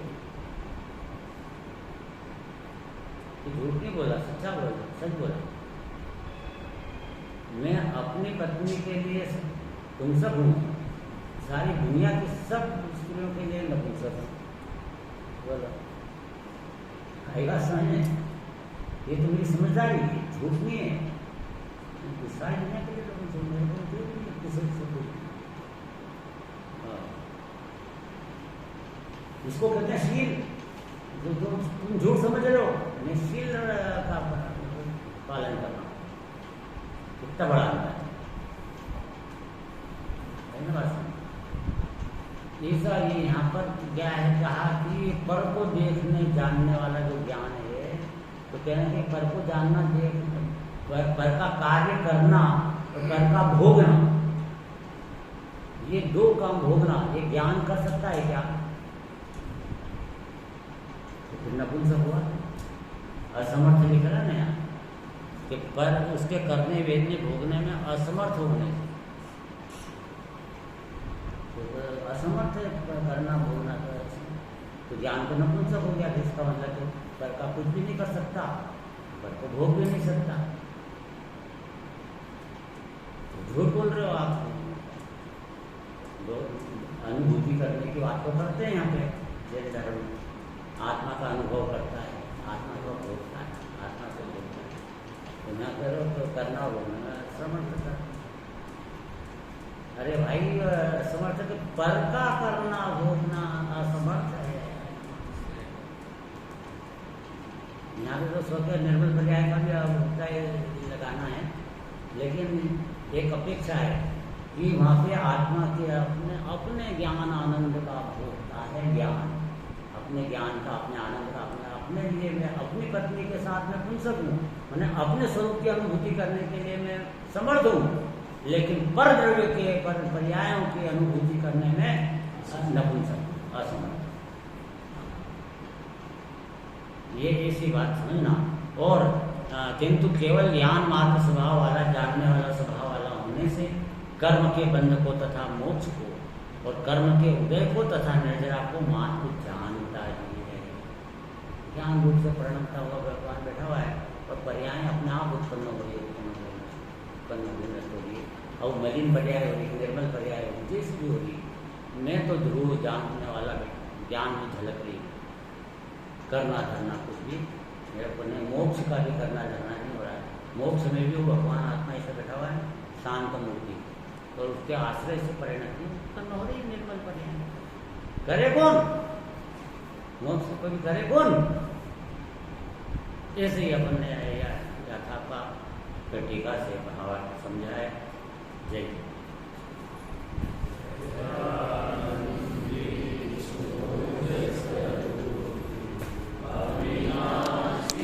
कि झूठ नहीं बोला, सच्चा बोला, सच बोला। मैं अपनी पत्नी के लिए नपुंसक हूँ, सारी दुनिया की सब स्त्रियों के लिए नपुंसक हूँ। बोला आई बात समझे? ये तो मेरी समझदारी है, झूठ नहीं है। सारी दुनिया के लिए इसको कहते हैं शील। जो तुम झूठ समझ रहे हो, मैं शील का पालन करना, कितना बड़ा अंतर है ना बात। ऐसा ये यहाँ पर क्या है, कहा कि पर को देखने जानने वाला जो ज्ञान है, तो कहना कि पर को जानना, पर का कार्य करना और पर का भोगना, ये दो काम भोगना, ये ज्ञान कर सकता है क्या? तो फिर नपुंसक हुआ, असमर्थ निकला ना यहाँ कि पर उसके करने वेदने भोगने में असमर्थ होने, तो असमर्थ करना भोगना, तो ज्ञान तो नपुंसक हो गया। इसका मतलब तो पर का कुछ भी नहीं कर सकता, पर को भोग भी नहीं सकता। तो झूठ बोल रहे हो आप। अनुभूति करने की बात तो करते हैं यहाँ पे, जैसे धर्म आत्मा का अनुभव करता है, आत्मा को भोगता है, आत्मा को भोगता है। तो न करो तो करना भोगना समर्थ कर। अरे भाई समर्थ तो पर का करना भोगना असमर्थ है। यहाँ पे तो स्वतः निर्मल पर्याय का भी अभिप्राय लगाना है, लेकिन एक अपेक्षा है कि वहाँ पे आत्मा के अपने ज्ञान आनंद का भोगता है। ज्ञान अपने ज्ञान का, अपने आनंद का, अपने लिए मैं अपनी पत्नी के साथ में नपुंसक हूँ, मैंने अपने स्वरूप की अनुभूति करने के लिए मैं समर्थ हूँ, लेकिन पर द्रव्य के पर्यायों की अनुभूति करने में नपुंसक, असमर्थ। ये ऐसी बात समझना। और किंतु केवल ज्ञान मात्र स्वभाव वाला, जानने वाला स्वभाव वाला होने से कर्म के बंध को तथा मोक्ष को और कर्म के उदय को तथा निर्जरा को मात्र जानता ही है। ज्ञान रूप से परिणमता हुआ भगवान बैठा हुआ है और पर्याय अपने आप उत्पन्न हो रही है, उत्पन्न हो रही है, और मलिन पर्याय हो रही, निर्मल पर्याय हो रही, जैसी भी हो रही। मैं तो ध्रुव जानने वाला ज्ञान में झलक रही, करना धरना कुछ भी मेरे को नहीं, मोक्ष का भी करना धरना नहीं हो रहा है। मोक्ष में भी वो भगवान आत्मा ऐसे बैठा हुआ है, शांत मूर्ति, और उसके आश्रय से परिणति उत्पन्न हो रही, निर्मल पर्याय। करे कौन? मोक्ष को भी करे कौन? ऐसे ही अपन ने यथा का टीका से भावार्थ समझा है। जय